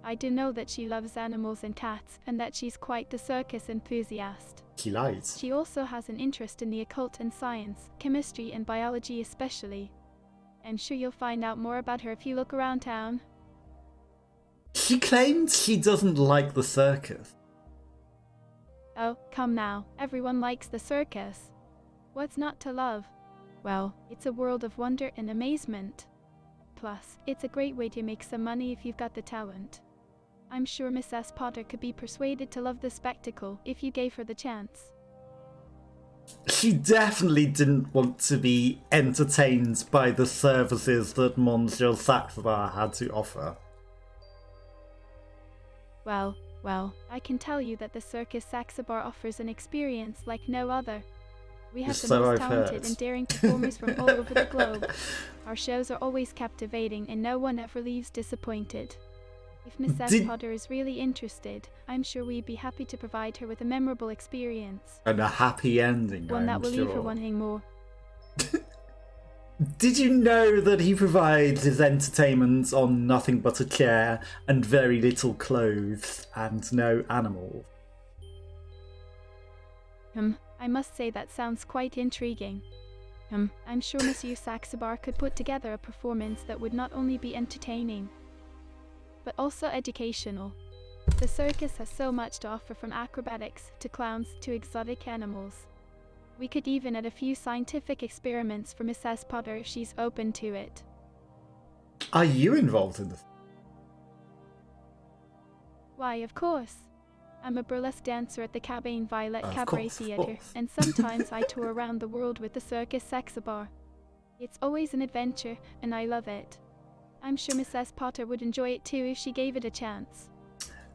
I do know that she loves animals and cats, and that she's quite the circus enthusiast. She lies. She also has an interest in the occult and science, chemistry and biology especially. I'm sure you'll find out more about her if you look around town. She claims she doesn't like the circus. Oh, come now, everyone likes the circus. What's not to love? Well, it's a world of wonder and amazement. Plus, it's a great way to make some money if you've got the talent. I'm sure Mrs. Potter could be persuaded to love the spectacle if you gave her the chance. She definitely didn't want to be entertained by the services that Monsieur Saxabar had to offer. Well, I can tell you that the Circus Saxabar offers an experience like no other. We have the most talented and daring performers from all over the globe. Our shows are always captivating and no one ever leaves disappointed. If Miss S. Did- Potter is really interested, I'm sure we'd be happy to provide her with a memorable experience. And a happy ending, One that will leave her sure. wanting more. Did you know that he provides his entertainment on nothing but a chair and very little clothes and no animals? I must say that sounds quite intriguing. I'm sure Monsieur Saxabar could put together a performance that would not only be entertaining, but also educational. The circus has so much to offer, from acrobatics to clowns to exotic animals. We could even add a few scientific experiments for Mrs. Potter if she's open to it. Are you involved in this? Why, of course. I'm a burlesque dancer at the Cabane Violet Of Cabaret course, of Theatre, course. and sometimes I tour around the world with the Circus Saxabar. It's always an adventure, and I love it. I'm sure Mrs. Potter would enjoy it too if she gave it a chance.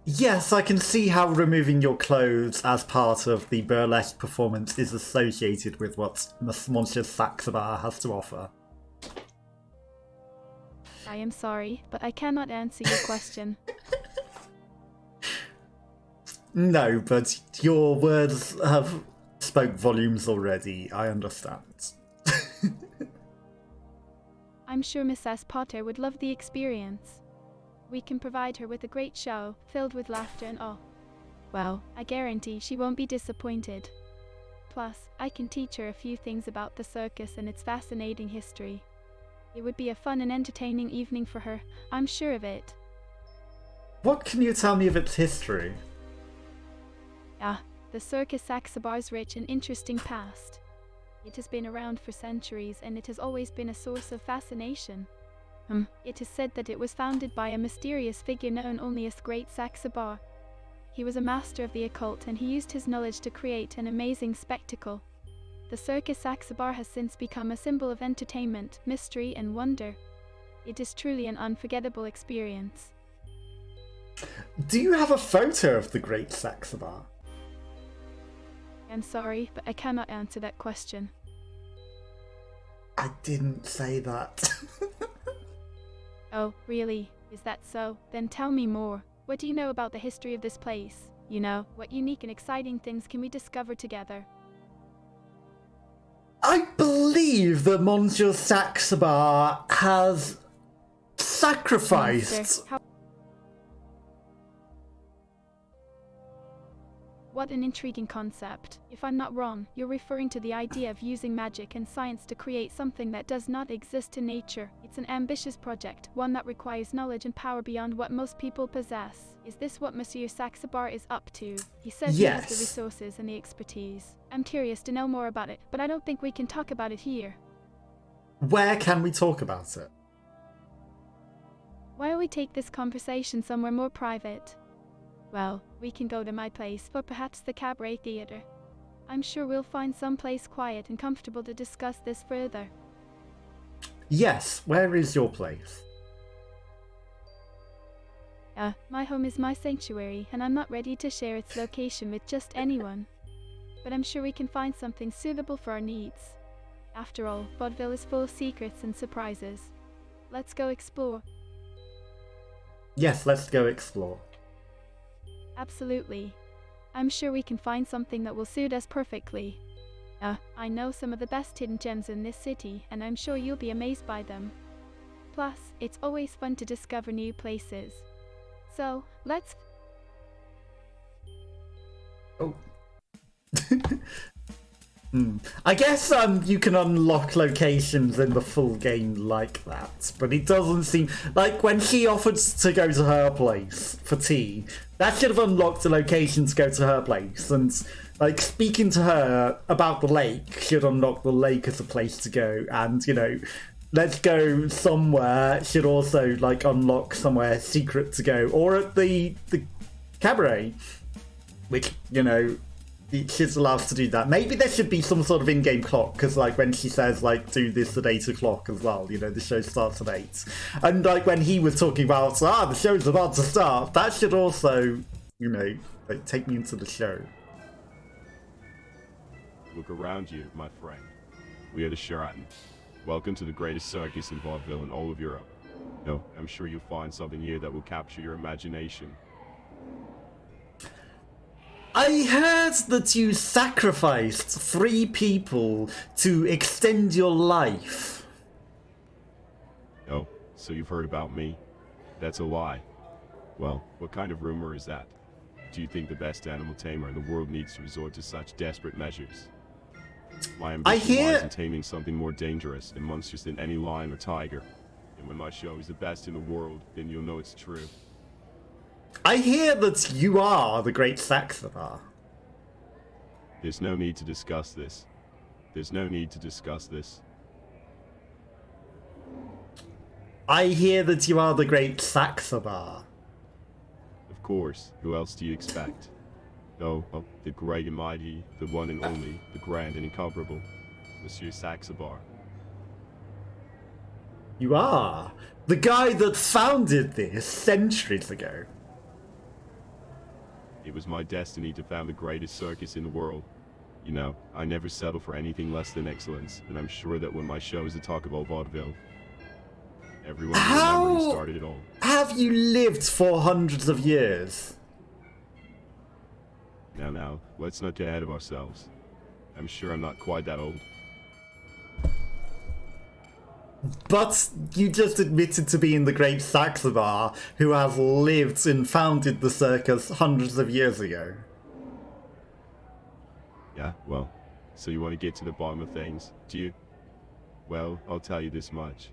Yes, I can see how removing your clothes as part of the burlesque performance is associated with what Monsieur Saxabar has to offer. I am sorry, but I cannot answer your question. No, but your words have spoke volumes already, I understand. I'm sure Mrs. Potter would love the experience. We can provide her with a great show, filled with laughter and awe. Well, I guarantee she won't be disappointed. Plus, I can teach her a few things about the circus and its fascinating history. It would be a fun and entertaining evening for her, I'm sure of it. What can you tell me of its history? The Circus Saxabar's rich and interesting past. It has been around for centuries, and it has always been a source of fascination. It is said that it was founded by a mysterious figure known only as Great Saxabar. He was a master of the occult, and he used his knowledge to create an amazing spectacle. The Circus Saxabar has since become a symbol of entertainment, mystery, and wonder. It is truly an unforgettable experience. Do you have a photo of the Great Saxabar? I'm sorry, but I cannot answer that question. I didn't say that. Oh, really? Is that so? Then tell me more. What do you know about the history of this place? You know, what unique and exciting things can we discover together? I believe that Monsieur Saxabar has sacrificed. Monster, What an intriguing concept. If I'm not wrong, you're referring to the idea of using magic and science to create something that does not exist in nature. It's an ambitious project, one that requires knowledge and power beyond what most people possess. Is this what Monsieur Saxabar is up to? He says he has the Yes. resources and the expertise. I'm curious to know more about it, but I don't think we can talk about it here. Where can we talk about it? Why don't we take this conversation somewhere more private? Well, we can go to my place, or perhaps the Cabaret Theatre. I'm sure we'll find some place quiet and comfortable to discuss this further. Yes, where is your place? My home is my sanctuary, and I'm not ready to share its location with just anyone. But I'm sure we can find something suitable for our needs. After all, Vaudeville is full of secrets and surprises. Let's go explore. Yes, let's go explore. Absolutely. I'm sure we can find something that will suit us perfectly. I know some of the best hidden gems in this city, and I'm sure you'll be amazed by them. Plus, it's always fun to discover new places. So, let's... Oh. I guess you can unlock locations in the full game like that, but it doesn't seem like when she offered to go to her place for tea, that should have unlocked a location to go to her place, and like speaking to her about the lake should unlock the lake as a place to go, and you know, let's go somewhere should also like unlock somewhere secret to go, or at the cabaret, which you know. She's allowed to do that. Maybe there should be some sort of in-game clock, because like when she says like do this at 8 o'clock as well, you know, the show starts at 8. And like when he was talking about the show's about to start, that should also, you know, like take me into the show. Look around you, my friend. We are the Sheraton. Welcome to the greatest circus in Vaudeville in all of Europe. No, I'm sure you'll find something here that will capture your imagination. I heard that you sacrificed 3 people to extend your life. Oh, so you've heard about me? That's a lie. Well, what kind of rumor is that? Do you think the best animal tamer in the world needs to resort to such desperate measures? My ambition lies in taming something more dangerous and monstrous than any lion or tiger. And when my show is the best in the world, then you'll know it's true. I hear that you are the Great Saxobar. There's no need to discuss this. There's no need to discuss this. I hear that you are the Great Saxobar. Of course, who else do you expect? Oh, the great and mighty, the one and only, the grand and incomparable, Monsieur Saxobar. You are the guy that founded this centuries ago. It was my destiny to found the greatest circus in the world. You know, I never settle for anything less than excellence, and I'm sure that when my show is the talk of all vaudeville, everyone will remember who started it all. Have you lived for hundreds of years? Now, let's not get ahead of ourselves. I'm sure I'm not quite that old. But you just admitted to being the Great Saxobar, who has lived and founded the circus hundreds of years ago. Yeah, well, so you want to get to the bottom of things, do you? Well, I'll tell you this much.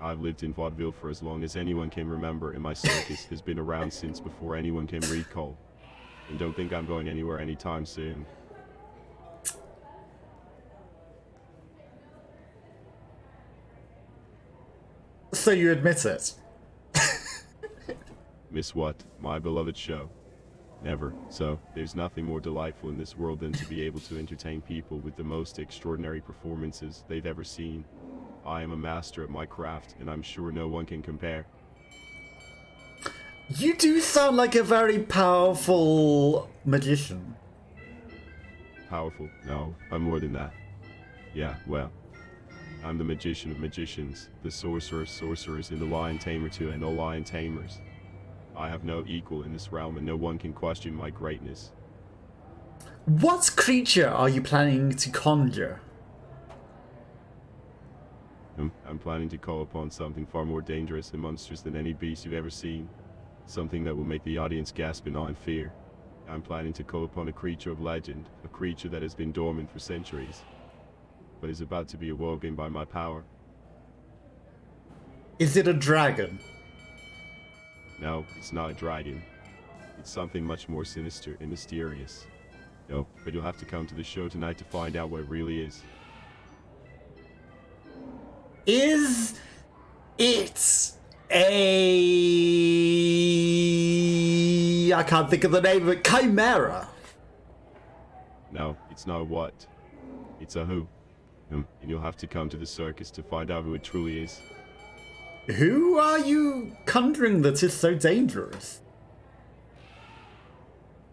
I've lived in vaudeville for as long as anyone can remember, and my circus has been around since before anyone can recall. And don't think I'm going anywhere anytime soon. So you admit it? Miss what? My beloved show. Never. So, there's nothing more delightful in this world than to be able to entertain people with the most extraordinary performances they've ever seen. I am a master at my craft, and I'm sure no one can compare. You do sound like a very powerful magician. Powerful? No, I'm more than that. Yeah, well, I'm the magician of magicians, the sorcerer of sorcerers, and the lion tamer to and all lion tamers. I have no equal in this realm, and no one can question my greatness. What creature are you planning to conjure? I'm planning to call upon something far more dangerous and monstrous than any beast you've ever seen. Something that will make the audience gasp in awe and fear. I'm planning to call upon a creature of legend, a creature that has been dormant for centuries, but is about to be awoken by my power. Is it a dragon? No, it's not a dragon. It's something much more sinister and mysterious. No, but you'll have to come to the show tonight to find out what it really is. Is it I can't think of the name of it. Chimera? No, it's not a what. It's a who. And you'll have to come to the circus to find out who it truly is. Who are you conjuring that is so dangerous?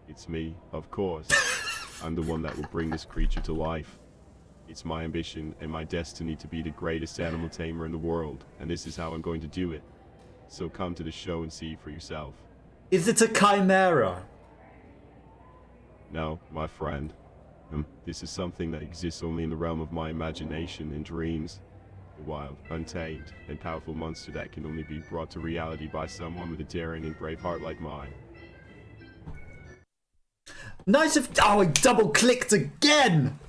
It's me, of course. I'm the one that will bring this creature to life. It's my ambition and my destiny to be the greatest animal tamer in the world, and this is how I'm going to do it. So come to the show and see for yourself. Is it a chimera? No, my friend. This is something that exists only in the realm of my imagination and dreams. A wild, untamed, and powerful monster that can only be brought to reality by someone with a daring and brave heart like mine. Nice of... Oh, I double-clicked again!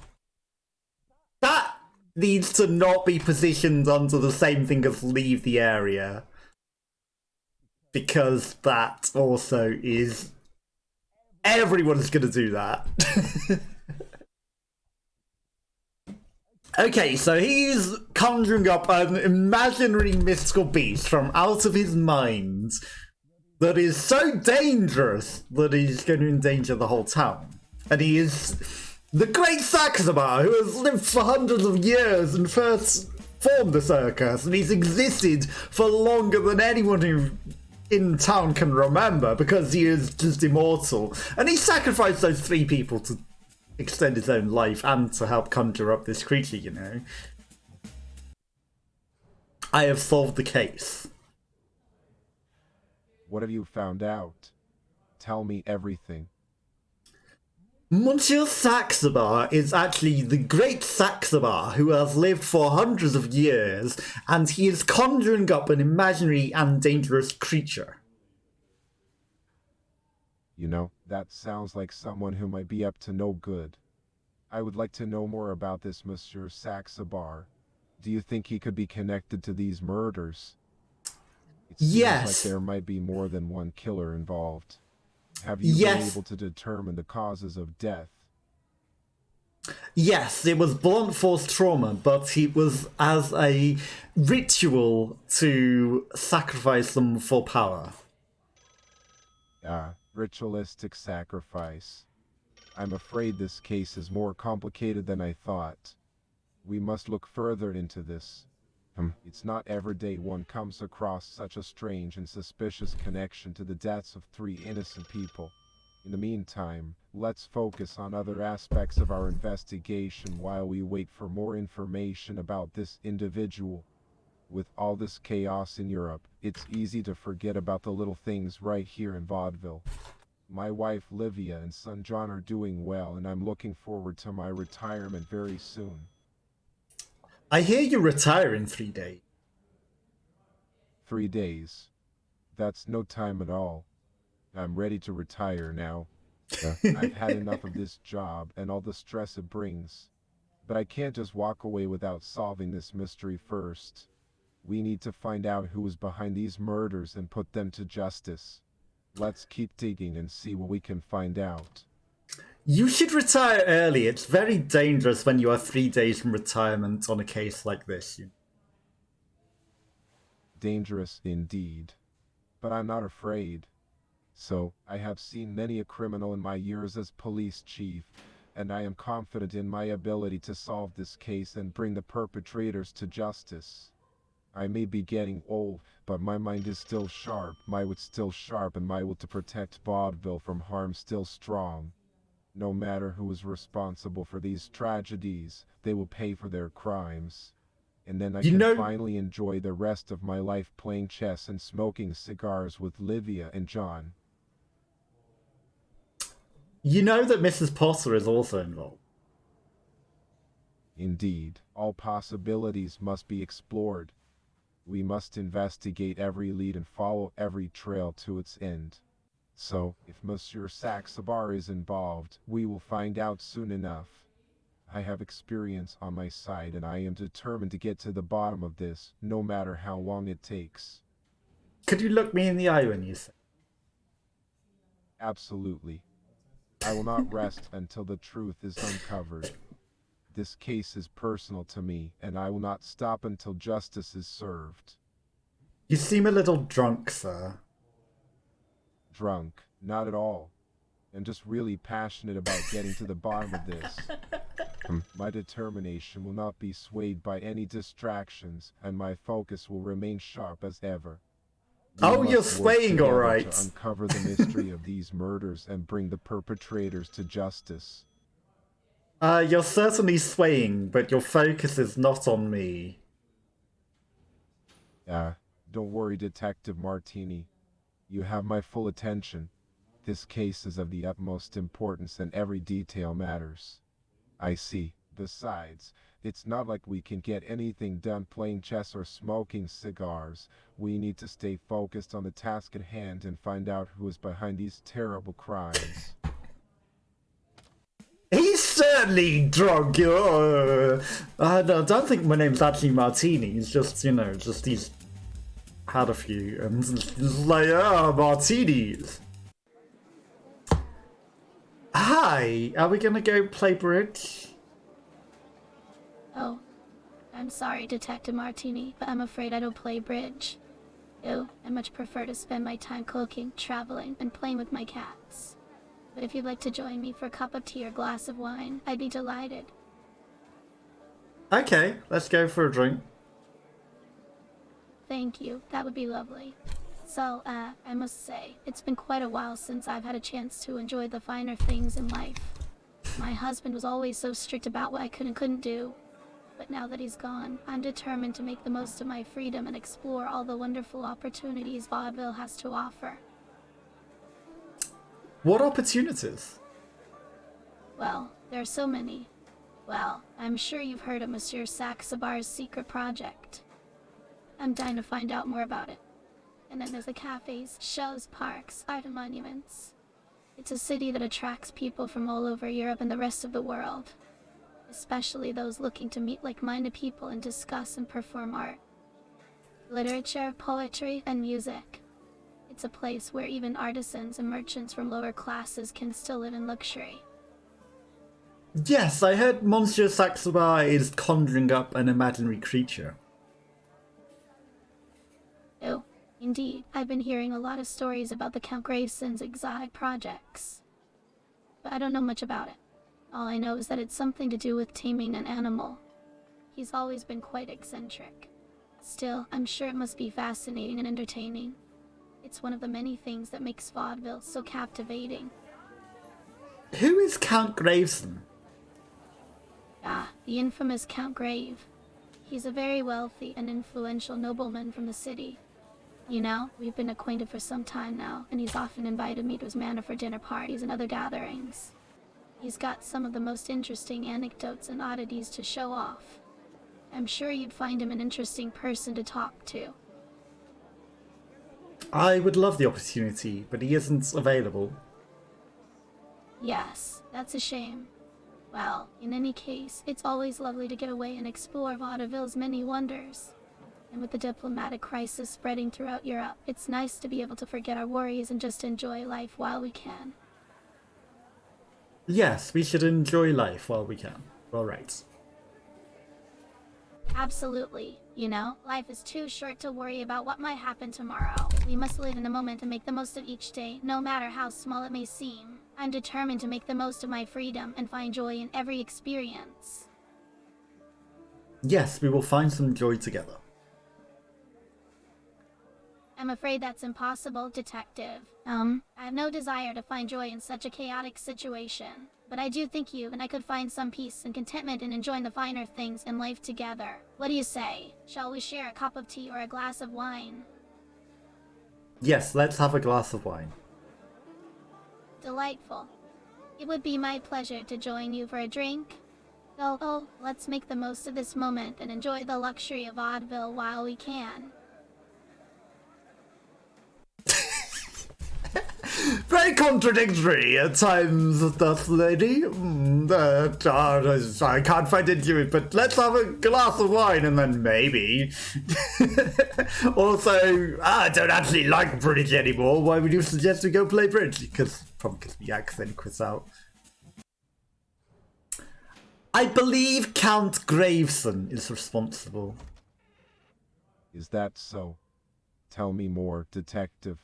That needs to not be positioned onto the same thing as leave the area. Because that also is... Everyone's gonna do that. Okay, so he's conjuring up an imaginary mystical beast from out of his mind that is so dangerous that he's going to endanger the whole town. And he is the Great Saxobar, who has lived for hundreds of years and first formed the circus, and he's existed for longer than anyone who in town can remember, because he is just immortal. And he sacrificed those 3 people to extend his own life and to help conjure up this creature, you know. I have solved the case. What have you found out? Tell me everything. Monsieur Saxabar is actually the great Saxabar who has lived for hundreds of years, and he is conjuring up an imaginary and dangerous creature. You know, that sounds like someone who might be up to no good. I would like to know more about this Monsieur Saxabar. Do you think he could be connected to these murders? It seems Yes. like there might be more than one killer involved. Have you been able to determine the causes of death? Yes, it was blunt force trauma, but it was as a ritual to sacrifice them for power. Ritualistic sacrifice. I'm afraid this case is more complicated than I thought. We must look further into this. It's not every day one comes across such a strange and suspicious connection to the deaths of 3 innocent people. In the meantime, let's focus on other aspects of our investigation while we wait for more information about this individual. With all this chaos in Europe, it's easy to forget about the little things right here in Vaudeville. My wife Livia and son John are doing well, and I'm looking forward to my retirement very soon. I hear you retire in 3 days. 3 days. That's no time at all. I'm ready to retire now. I've had enough of this job and all the stress it brings. But I can't just walk away without solving this mystery first. We need to find out who is behind these murders and put them to justice. Let's keep digging and see what we can find out. You should retire early. It's very dangerous when you are 3 days from retirement on a case like this. Dangerous indeed. But I'm not afraid. So, I have seen many a criminal in my years as police chief, and I am confident in my ability to solve this case and bring the perpetrators to justice. I may be getting old, but my mind is still sharp, my wit's still sharp, and my will to protect Vaudeville from harm still strong. No matter who is responsible for these tragedies, they will pay for their crimes. And then I can finally enjoy the rest of my life playing chess and smoking cigars with Livia and John. You know that Mrs. Potter is also involved. Indeed, all possibilities must be explored. We must investigate every lead and follow every trail to its end. So, if Monsieur Saxabar is involved, we will find out soon enough. I have experience on my side, and I am determined to get to the bottom of this, no matter how long it takes. Could you look me in the eye when you say? Absolutely. I will not rest until the truth is uncovered. This case is personal to me, and I will not stop until justice is served. You seem a little drunk, sir. Drunk? Not at all. I'm just really passionate about getting to the bottom of this. My determination will not be swayed by any distractions, and my focus will remain sharp as ever. Oh, you're swaying all right. To uncover the mystery of these murders and bring the perpetrators to justice. You're certainly swaying, but your focus is not on me. Don't worry, Detective Martini. You have my full attention. This case is of the utmost importance and every detail matters. I see. Besides, it's not like we can get anything done playing chess or smoking cigars. We need to stay focused on the task at hand and find out who is behind these terrible crimes. He's certainly drunk. I don't think my name's actually Martini. He's just, just he's had a few and he's like, martinis. Hi, are we gonna go play bridge? Oh, I'm sorry, Detective Martini, but I'm afraid I don't play bridge. I much prefer to spend my time cooking, traveling, and playing with my cats. But if you'd like to join me for a cup of tea or glass of wine, I'd be delighted. Okay, let's go for a drink. Thank you, that would be lovely. So, I must say, it's been quite a while since I've had a chance to enjoy the finer things in life. My husband was always so strict about what I could and couldn't do. But But now that he's gone, I'm determined to make the most of my freedom and explore all the wonderful opportunities Vaudeville has to offer. What opportunities? Well, there are so many. Well, I'm sure you've heard of Monsieur Saxabar's secret project. I'm dying to find out more about it. And then there's the cafes, shows, parks, art and monuments. It's a city that attracts people from all over Europe and the rest of the world. Especially those looking to meet like-minded people and discuss and perform art. Literature, poetry, and music. It's a place where even artisans and merchants from lower classes can still live in luxury. Yes, I heard Monsieur Saxabar is conjuring up an imaginary creature. Oh, indeed. I've been hearing a lot of stories about the Count Graveson's exotic projects. But I don't know much about it. All I know is that it's something to do with taming an animal. He's always been quite eccentric. Still, I'm sure it must be fascinating and entertaining. It's one of the many things that makes Vaudeville so captivating. Who is Count Graveson? Ah, the infamous Count Grave. He's a very wealthy and influential nobleman from the city. You know, we've been acquainted for some time now, and he's often invited me to his manor for dinner parties and other gatherings. He's got some of the most interesting anecdotes and oddities to show off. I'm sure you'd find him an interesting person to talk to. I would love the opportunity, but he isn't available. Yes, that's a shame. Well, in any case, it's always lovely to get away and explore Vaudeville's many wonders. And with the diplomatic crisis spreading throughout Europe, it's nice to be able to forget our worries and just enjoy life while we can. Yes, we should enjoy life while we can. All right. Absolutely. You know, life is too short to worry about what might happen tomorrow. We must live in the moment and make the most of each day, no matter how small it may seem. I'm determined to make the most of my freedom and find joy in every experience. Yes, we will find some joy together. I'm afraid that's impossible, Detective. I have no desire to find joy in such a chaotic situation. But I do think you and I could find some peace and contentment in enjoying the finer things in life together. What do you say? Shall we share a cup of tea or a glass of wine? Yes, let's have a glass of wine. Delightful. It would be my pleasure to join you for a drink. Oh, let's make the most of this moment and enjoy the luxury of Vaudeville while we can. Very contradictory at times, that lady. I can't find into it, but let's have a glass of wine and then maybe. Also, I don't actually like bridge anymore. Why would you suggest we go play bridge? Probably because the accent quits out. I believe Count Graveson is responsible. Is that so? Tell me more, Detective.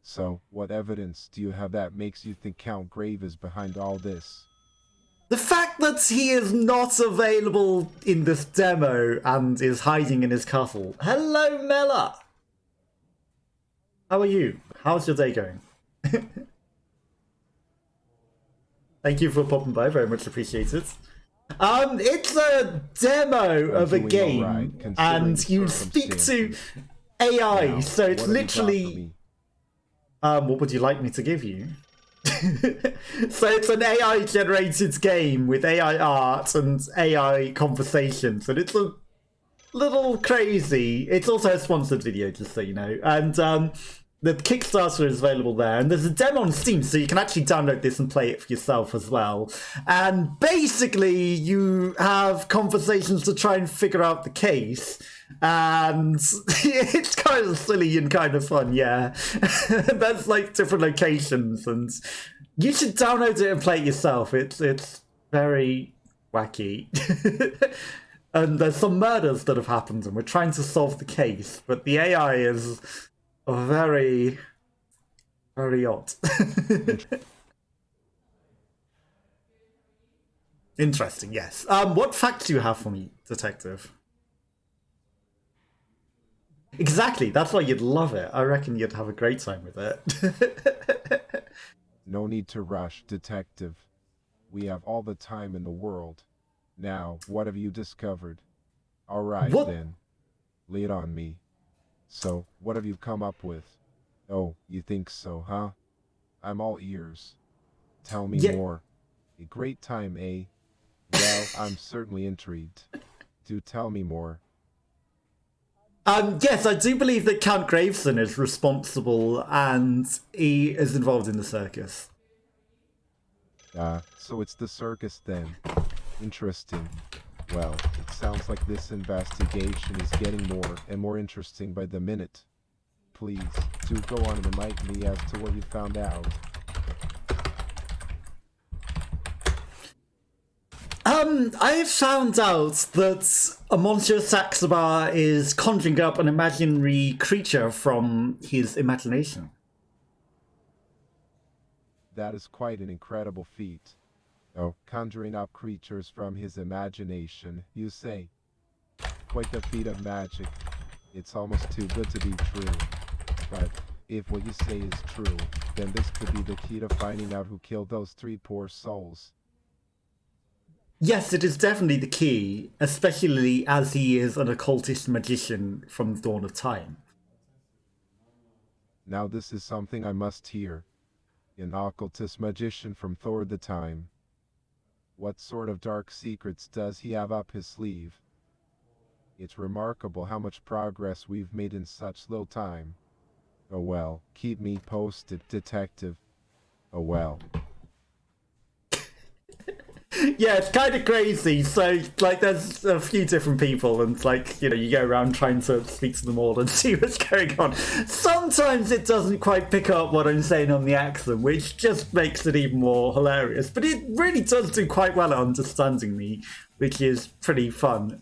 So, what evidence do you have that makes you think Count Grave is behind all this? The fact that he is not available in this demo and is hiding in his castle. Hello, Mela! How are you? How's your day going? Thank you for popping by, very much appreciated. It's a demo of a game, right, and you speak to AI, Now, so it's what have you got for literally... me? What would you like me to give you? So it's an AI-generated game with AI art and AI conversations, and it's a little crazy. It's also a sponsored video, just so you know. And the Kickstarter is available there, and there's a demo on Steam, so you can actually download this and play it for yourself as well. And basically, you have conversations to try and figure out the case. And it's kind of silly and kind of fun, yeah. There's like different locations, and you should download it and play it yourself. It's very wacky. And there's some murders that have happened, and we're trying to solve the case, but the AI is very, very odd. Interesting, yes. What facts do you have for me, Detective? Exactly, that's why you'd love it. I reckon you'd have a great time with it. No need to rush, Detective. We have all the time in the world. Now, what have you discovered? Alright What? then. Lay it on me. So, what have you come up with? Oh, you think so, huh? I'm all ears. Tell me Yeah. more. A great time, eh? Well, I'm certainly intrigued. Do tell me more. Yes, I do believe that Count Graveson is responsible and he is involved in the circus. So it's the circus then. Interesting. Well, it sounds like this investigation is getting more and more interesting by the minute. Please, do go on and enlighten me as to what you found out. I have found out that Monsieur Saxabar is conjuring up an imaginary creature from his imagination. That is quite an incredible feat. Oh, conjuring up creatures from his imagination, you say? Quite the feat of magic. It's almost too good to be true. But if what you say is true, then this could be the key to finding out who killed those 3 poor souls. Yes, it is definitely the key, especially as he is an occultist magician from the dawn of time. Now this is something I must hear. An occultist magician from Thor the Time. What sort of dark secrets does he have up his sleeve? It's remarkable how much progress we've made in such little time. Oh well, keep me posted, detective. Oh well. Yeah, it's kind of crazy. So, like, there's a few different people, and, like, you know, you go around trying to speak to them all and see what's going on. Sometimes it doesn't quite pick up what I'm saying on the accent, which just makes it even more hilarious. But it really does do quite well at understanding me, which is pretty fun.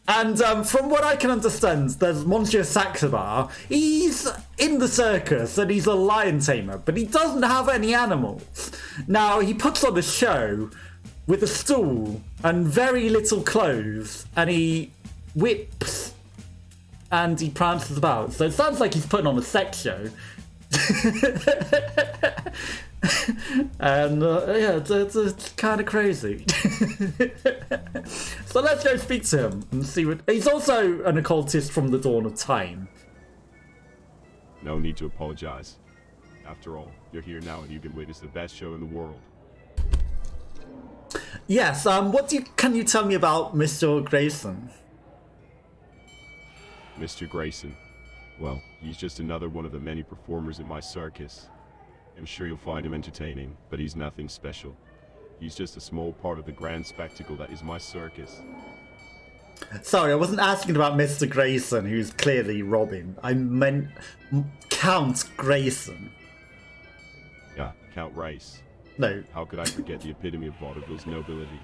And from what I can understand, there's Monsieur Saxabar. He's in the circus and he's a lion tamer, but he doesn't have any animals. Now, he puts on a show with a stool and very little clothes, and he whips and he prances about. So it sounds like he's putting on a sex show. And yeah, it's kind of crazy. So let's go speak to him and see what. He's also an occultist from the dawn of time. No need to apologize. After all, you're here now and you can witness the best show in the world. Yes. Can you tell me about Mr. Grayson? Mr. Grayson. Well, he's just another one of the many performers in my circus. I'm sure you'll find him entertaining, but he's nothing special. He's just a small part of the grand spectacle that is my circus. Sorry, I wasn't asking about Mr. Grayson, who's clearly Robin. I meant Count Grayson. Yeah, Count Rice. No. How could I forget the epitome of Vaudeville's nobility?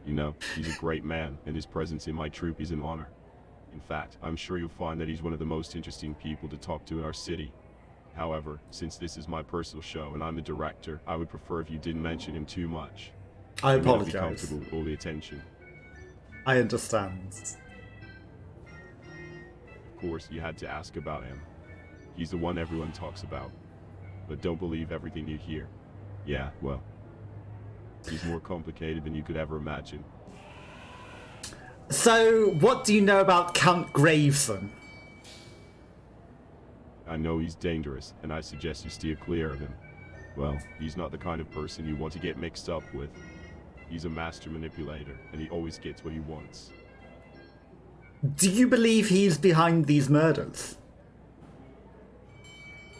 You know, he's a great man, and his presence in my troupe is an honor. In fact, I'm sure you'll find that he's one of the most interesting people to talk to in our city. However, since this is my personal show and I'm the director, I would prefer if you didn't mention him too much. I He may not be apologize. comfortable with all the attention. I understand. Of course, you had to ask about him. He's the one everyone talks about. But don't believe everything you hear. Yeah, well, he's more complicated than you could ever imagine. So, what do you know about Count Graveson? I know he's dangerous, and I suggest you steer clear of him. Well, he's not the kind of person you want to get mixed up with. He's a master manipulator, and he always gets what he wants. Do you believe he's behind these murders?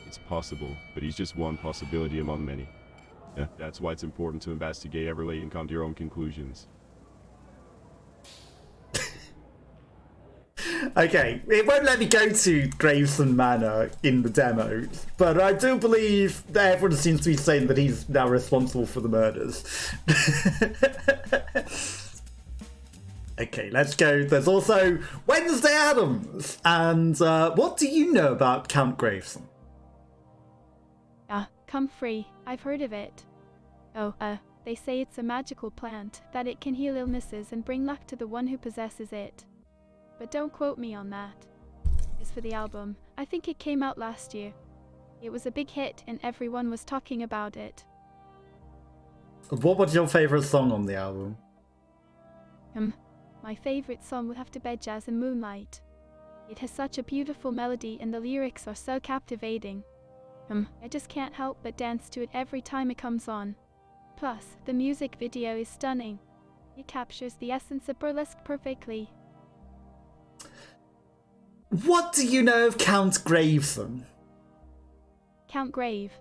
It's possible, but he's just one possibility among many. Yeah, that's why it's important to investigate everly and come to your own conclusions. Okay, it won't let me go to Graveson Manor in the demo, but I do believe that everyone seems to be saying that he's now responsible for the murders. Okay, let's go. There's also Wednesday Addams, and what do you know about Count Graveson? Comfrey. I've heard of it. Oh, they say it's a magical plant, that it can heal illnesses and bring luck to the one who possesses it. But don't quote me on that. As for the album, I think it came out last year. It was a big hit and everyone was talking about it. What was your favourite song on the album? My favorite song would have to be Jazz and Moonlight. It has such a beautiful melody and the lyrics are so captivating. I just can't help but dance to it every time it comes on. Plus, the music video is stunning. It captures the essence of burlesque perfectly. What do you know of Count Graveson? Count Grave.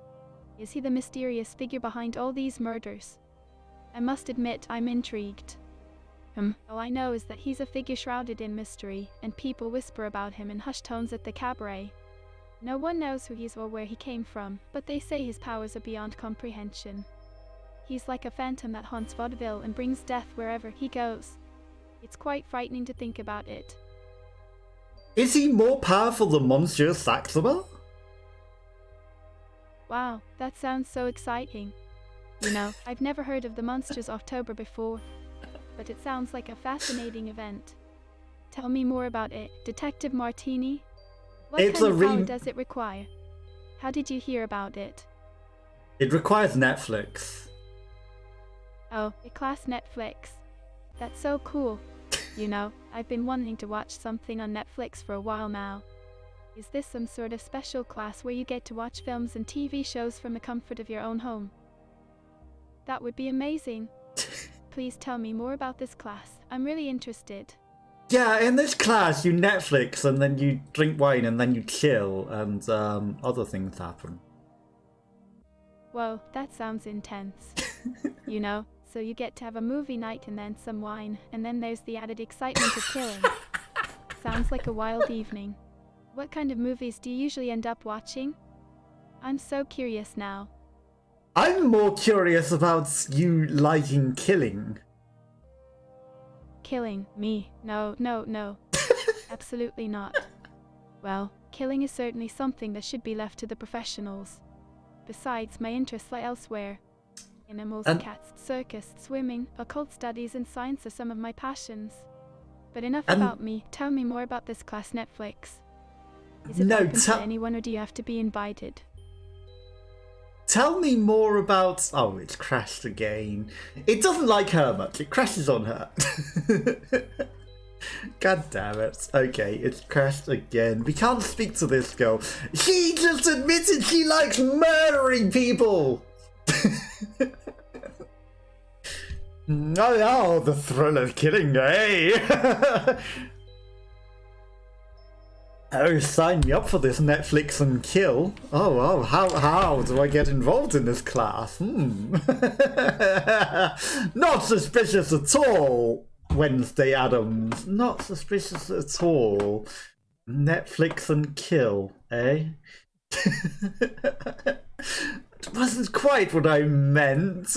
Is he the mysterious figure behind all these murders? I must admit I'm intrigued. All I know is that he's a figure shrouded in mystery, and people whisper about him in hushed tones at the cabaret. No one knows who he is or where he came from, but they say his powers are beyond comprehension. He's like a phantom that haunts Vaudeville and brings death wherever he goes. It's quite frightening to think about it. Is he more powerful than Monsieur Saxeba? Wow, that sounds so exciting. You know, I've never heard of the Monsters October before, but it sounds like a fascinating event. Tell me more about it, Detective Martini. What It's kind a of power does it require? How did you hear about it? It requires Netflix. Oh, a class Netflix. That's so cool. You know, I've been wanting to watch something on Netflix for a while now. Is this some sort of special class where you get to watch films and TV shows from the comfort of your own home? That would be amazing. Please tell me more about this class. I'm really interested. Yeah, in this class you Netflix and then you drink wine and then you chill and other things happen. Whoa, that sounds intense. You know, so you get to have a movie night and then some wine, and then there's the added excitement of killing. Sounds like a wild evening. What kind of movies do you usually end up watching? I'm so curious now. I'm more curious about you liking killing. Killing me? No. Absolutely not. Well, killing is certainly something that should be left to the professionals. Besides, my interests lie elsewhere. Animals, cats, circus, swimming, occult studies, and science are some of my passions. But enough about me. Tell me more about this class Netflix. Is it open to anyone or do you have to be invited? Tell me more about... Oh, it's crashed again. It doesn't like her much. It crashes on her. God damn it. Okay, it's crashed again. We can't speak to this girl. She just admitted she likes murdering people. Oh, the thrill of killing, eh? Oh, sign me up for this Netflix and kill. Oh, how do I get involved in this class? Not suspicious at all, Wednesday Addams. Not suspicious at all. Netflix and kill, eh? It wasn't quite what I meant.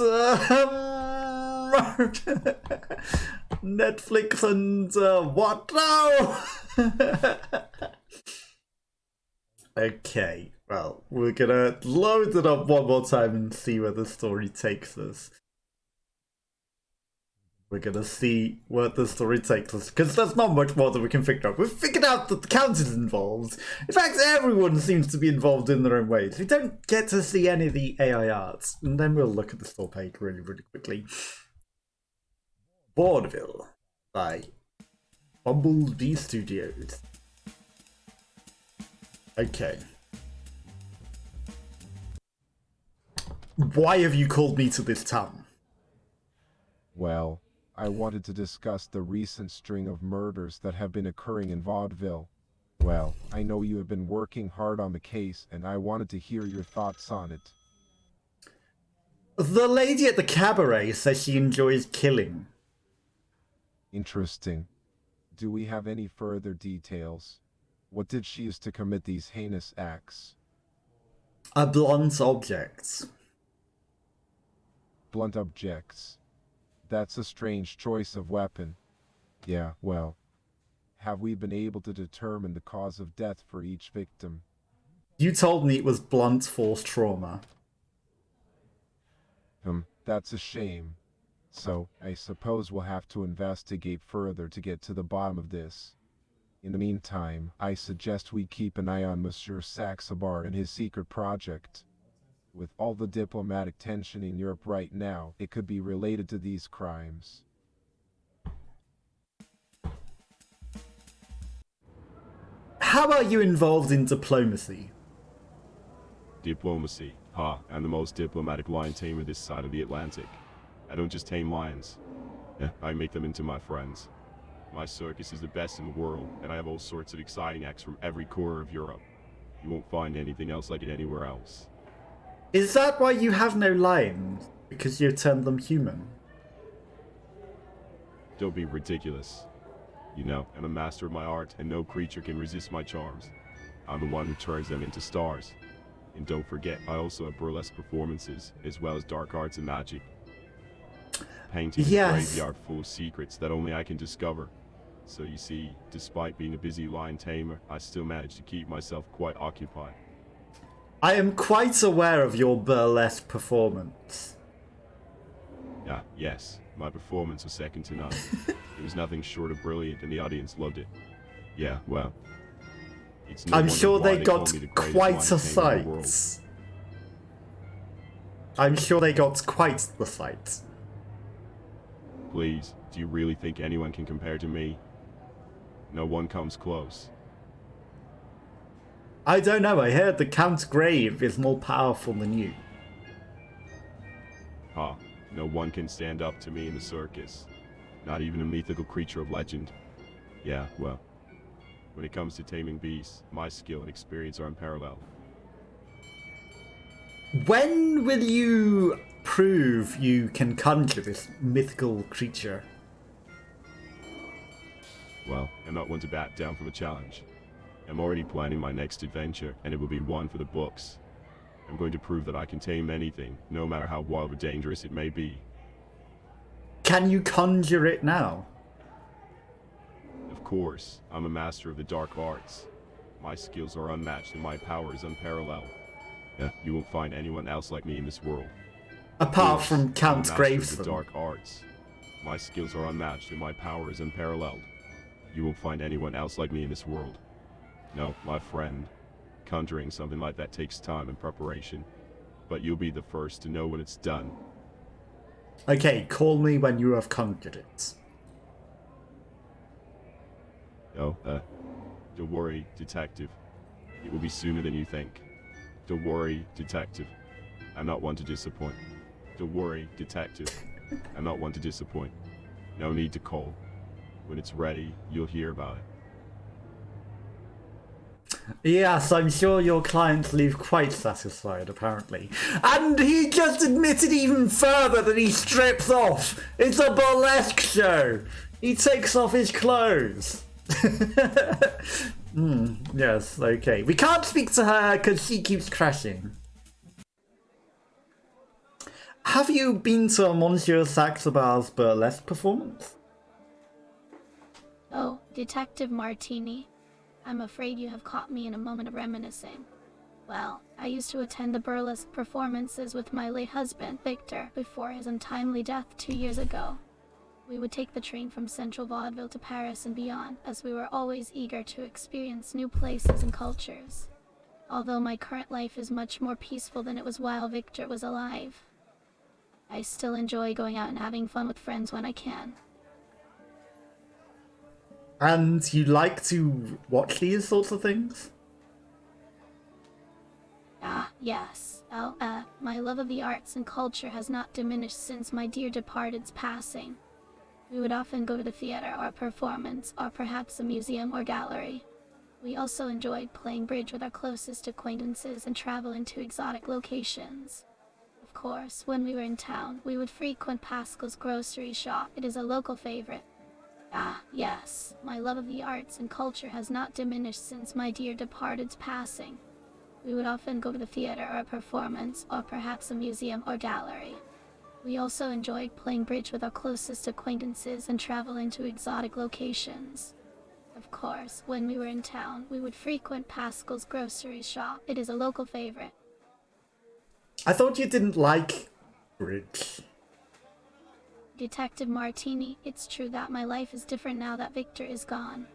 Netflix and what now? Okay, well, we're gonna load it up one more time and see where the story takes us. We're gonna see where the story takes us, because there's not much more that we can figure out. We've figured out that the Count is involved. In fact, everyone seems to be involved in their own ways. We don't get to see any of the AI arts. And then we'll look at the store page really quickly. Vaudeville by Bumblebee Studios. Okay. Why have you called me to this town? Well, I wanted to discuss the recent string of murders that have been occurring in Vaudeville. Well, I know you have been working hard on the case, and I wanted to hear your thoughts on it. The lady at the cabaret says she enjoys killing. Interesting. Do we have any further details? What did she use to commit these heinous acts? A blunt object. Blunt objects. That's a strange choice of weapon. Yeah, well, have we been able to determine the cause of death for each victim? You told me it was blunt force trauma. That's a shame. So, I suppose we'll have to investigate further to get to the bottom of this. In the meantime, I suggest we keep an eye on Monsieur Saxeba and his secret project. With all the diplomatic tension in Europe right now, it could be related to these crimes. how are you involved in diplomacy? Diplomacy. I'm the most diplomatic lion tamer this side of the Atlantic. I don't just tame lions. I make them into my friends. My circus is the best in the world, and I have all sorts of exciting acts from every corner of Europe. You won't find anything else like it anywhere else. Is that why you have no lions? Because you turned them human? Don't be ridiculous. You know, I'm a master of my art, and no creature can resist my charms. I'm the one who turns them into stars. And don't forget, I also have burlesque performances, as well as dark arts and magic. Painting a graveyard full of secrets that only I can discover. So you see, despite being a busy lion tamer, I still manage to keep myself quite occupied. I am quite aware of your burlesque performance. Yes, my performance was second to none. It was nothing short of brilliant, and the audience loved it. Yeah, well, it's no I'm wonder sure why they call got me the greatest quite a lion tamer in the world. sight. I'm sure they got quite the sight. Please, do you really think anyone can compare to me? No one comes close. I don't know, I heard the Count Grave is more powerful than you. No one can stand up to me in the circus. Not even a mythical creature of legend. Yeah, well, when it comes to taming beasts, my skill and experience are unparalleled. When will you prove you can conjure this mythical creature? Well, I'm not one to back down from a challenge. I'm already planning my next adventure, and it will be one for the books. I'm going to prove that I can tame anything, no matter how wild or dangerous it may be. Can you conjure it now? Of course, I'm a master of the dark arts. My skills are unmatched and my power is unparalleled. You won't find anyone else like me in this world. Apart from Count I'm a master of Graveston. the dark arts. My skills are unmatched and my power is unparalleled. You won't find anyone else like me in this world. No, my friend. Conjuring something like that takes time and preparation. But you'll be the first to know when it's done. Okay, call me when you have conjured it. Oh, don't worry, detective. It will be sooner than you think. Don't worry, detective. I'm not one to disappoint. Don't worry, detective. I'm not one to disappoint. No need to call. When it's ready, you'll hear about it. Yes, I'm sure your clients leave quite satisfied, apparently. And he just admitted even further that he strips off. It's a burlesque show. He takes off his clothes. Yes, okay. We can't speak to her because she keeps crashing. Have you been to Monsieur Saxabar's burlesque performance? Oh, Detective Martini. I'm afraid you have caught me in a moment of reminiscing. Well, I used to attend the burlesque performances with my late husband, Victor, before his untimely death 2 years ago. We would take the train from central Vaudeville to Paris and beyond, as we were always eager to experience new places and cultures. Although my current life is much more peaceful than it was while Victor was alive, I still enjoy going out and having fun with friends when I can. And you like to watch these sorts of things? Yes. My love of the arts and culture has not diminished since my dear departed's passing. We would often go to the theater or a performance, or perhaps a museum or gallery. We also enjoyed playing bridge with our closest acquaintances and traveling to exotic locations. Of course, when we were in town, we would frequent Pascal's grocery shop. It is a local favorite. Yes. My love of the arts and culture has not diminished since my dear departed's passing. We would often go to the theater or a performance, or perhaps a museum or gallery. We also enjoyed playing bridge with our closest acquaintances and traveling to exotic locations. Of course, when we were in town, we would frequent Pascal's grocery shop. It is a local favorite. I thought you didn't like bridge. Detective Martini, it's true that my life is different now that Victor is gone.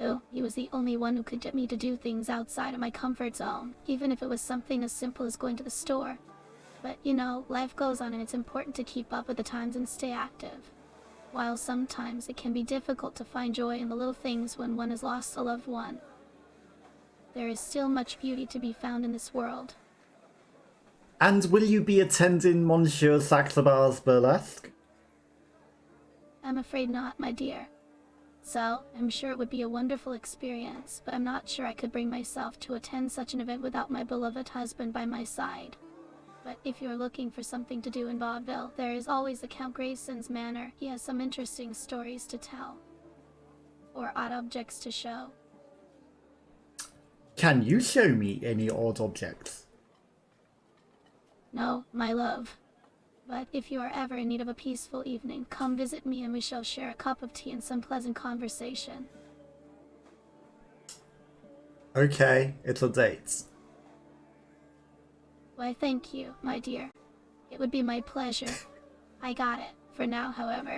Oh, he was the only one who could get me to do things outside of my comfort zone, even if it was something as simple as going to the store. But, you know, life goes on and it's important to keep up with the times and stay active. While sometimes it can be difficult to find joy in the little things when one has lost a loved one. there is still much beauty to be found in this world. And will you be attending Monsieur Saxabar's burlesque? I'm afraid not, my dear. So, I'm sure it would be a wonderful experience, but I'm not sure I could bring myself to attend such an event without my beloved husband by my side. But if you're looking for something to do in Vaudeville, there is always the Count Grayson's Manor. He has some interesting stories to tell. Or odd objects to show. Can you show me any odd objects? No, my love. But if you are ever in need of a peaceful evening, come visit me and we shall share a cup of tea and some pleasant conversation. Okay, it's a date. Why, thank you, my dear. It would be my pleasure. I got it. For now, however,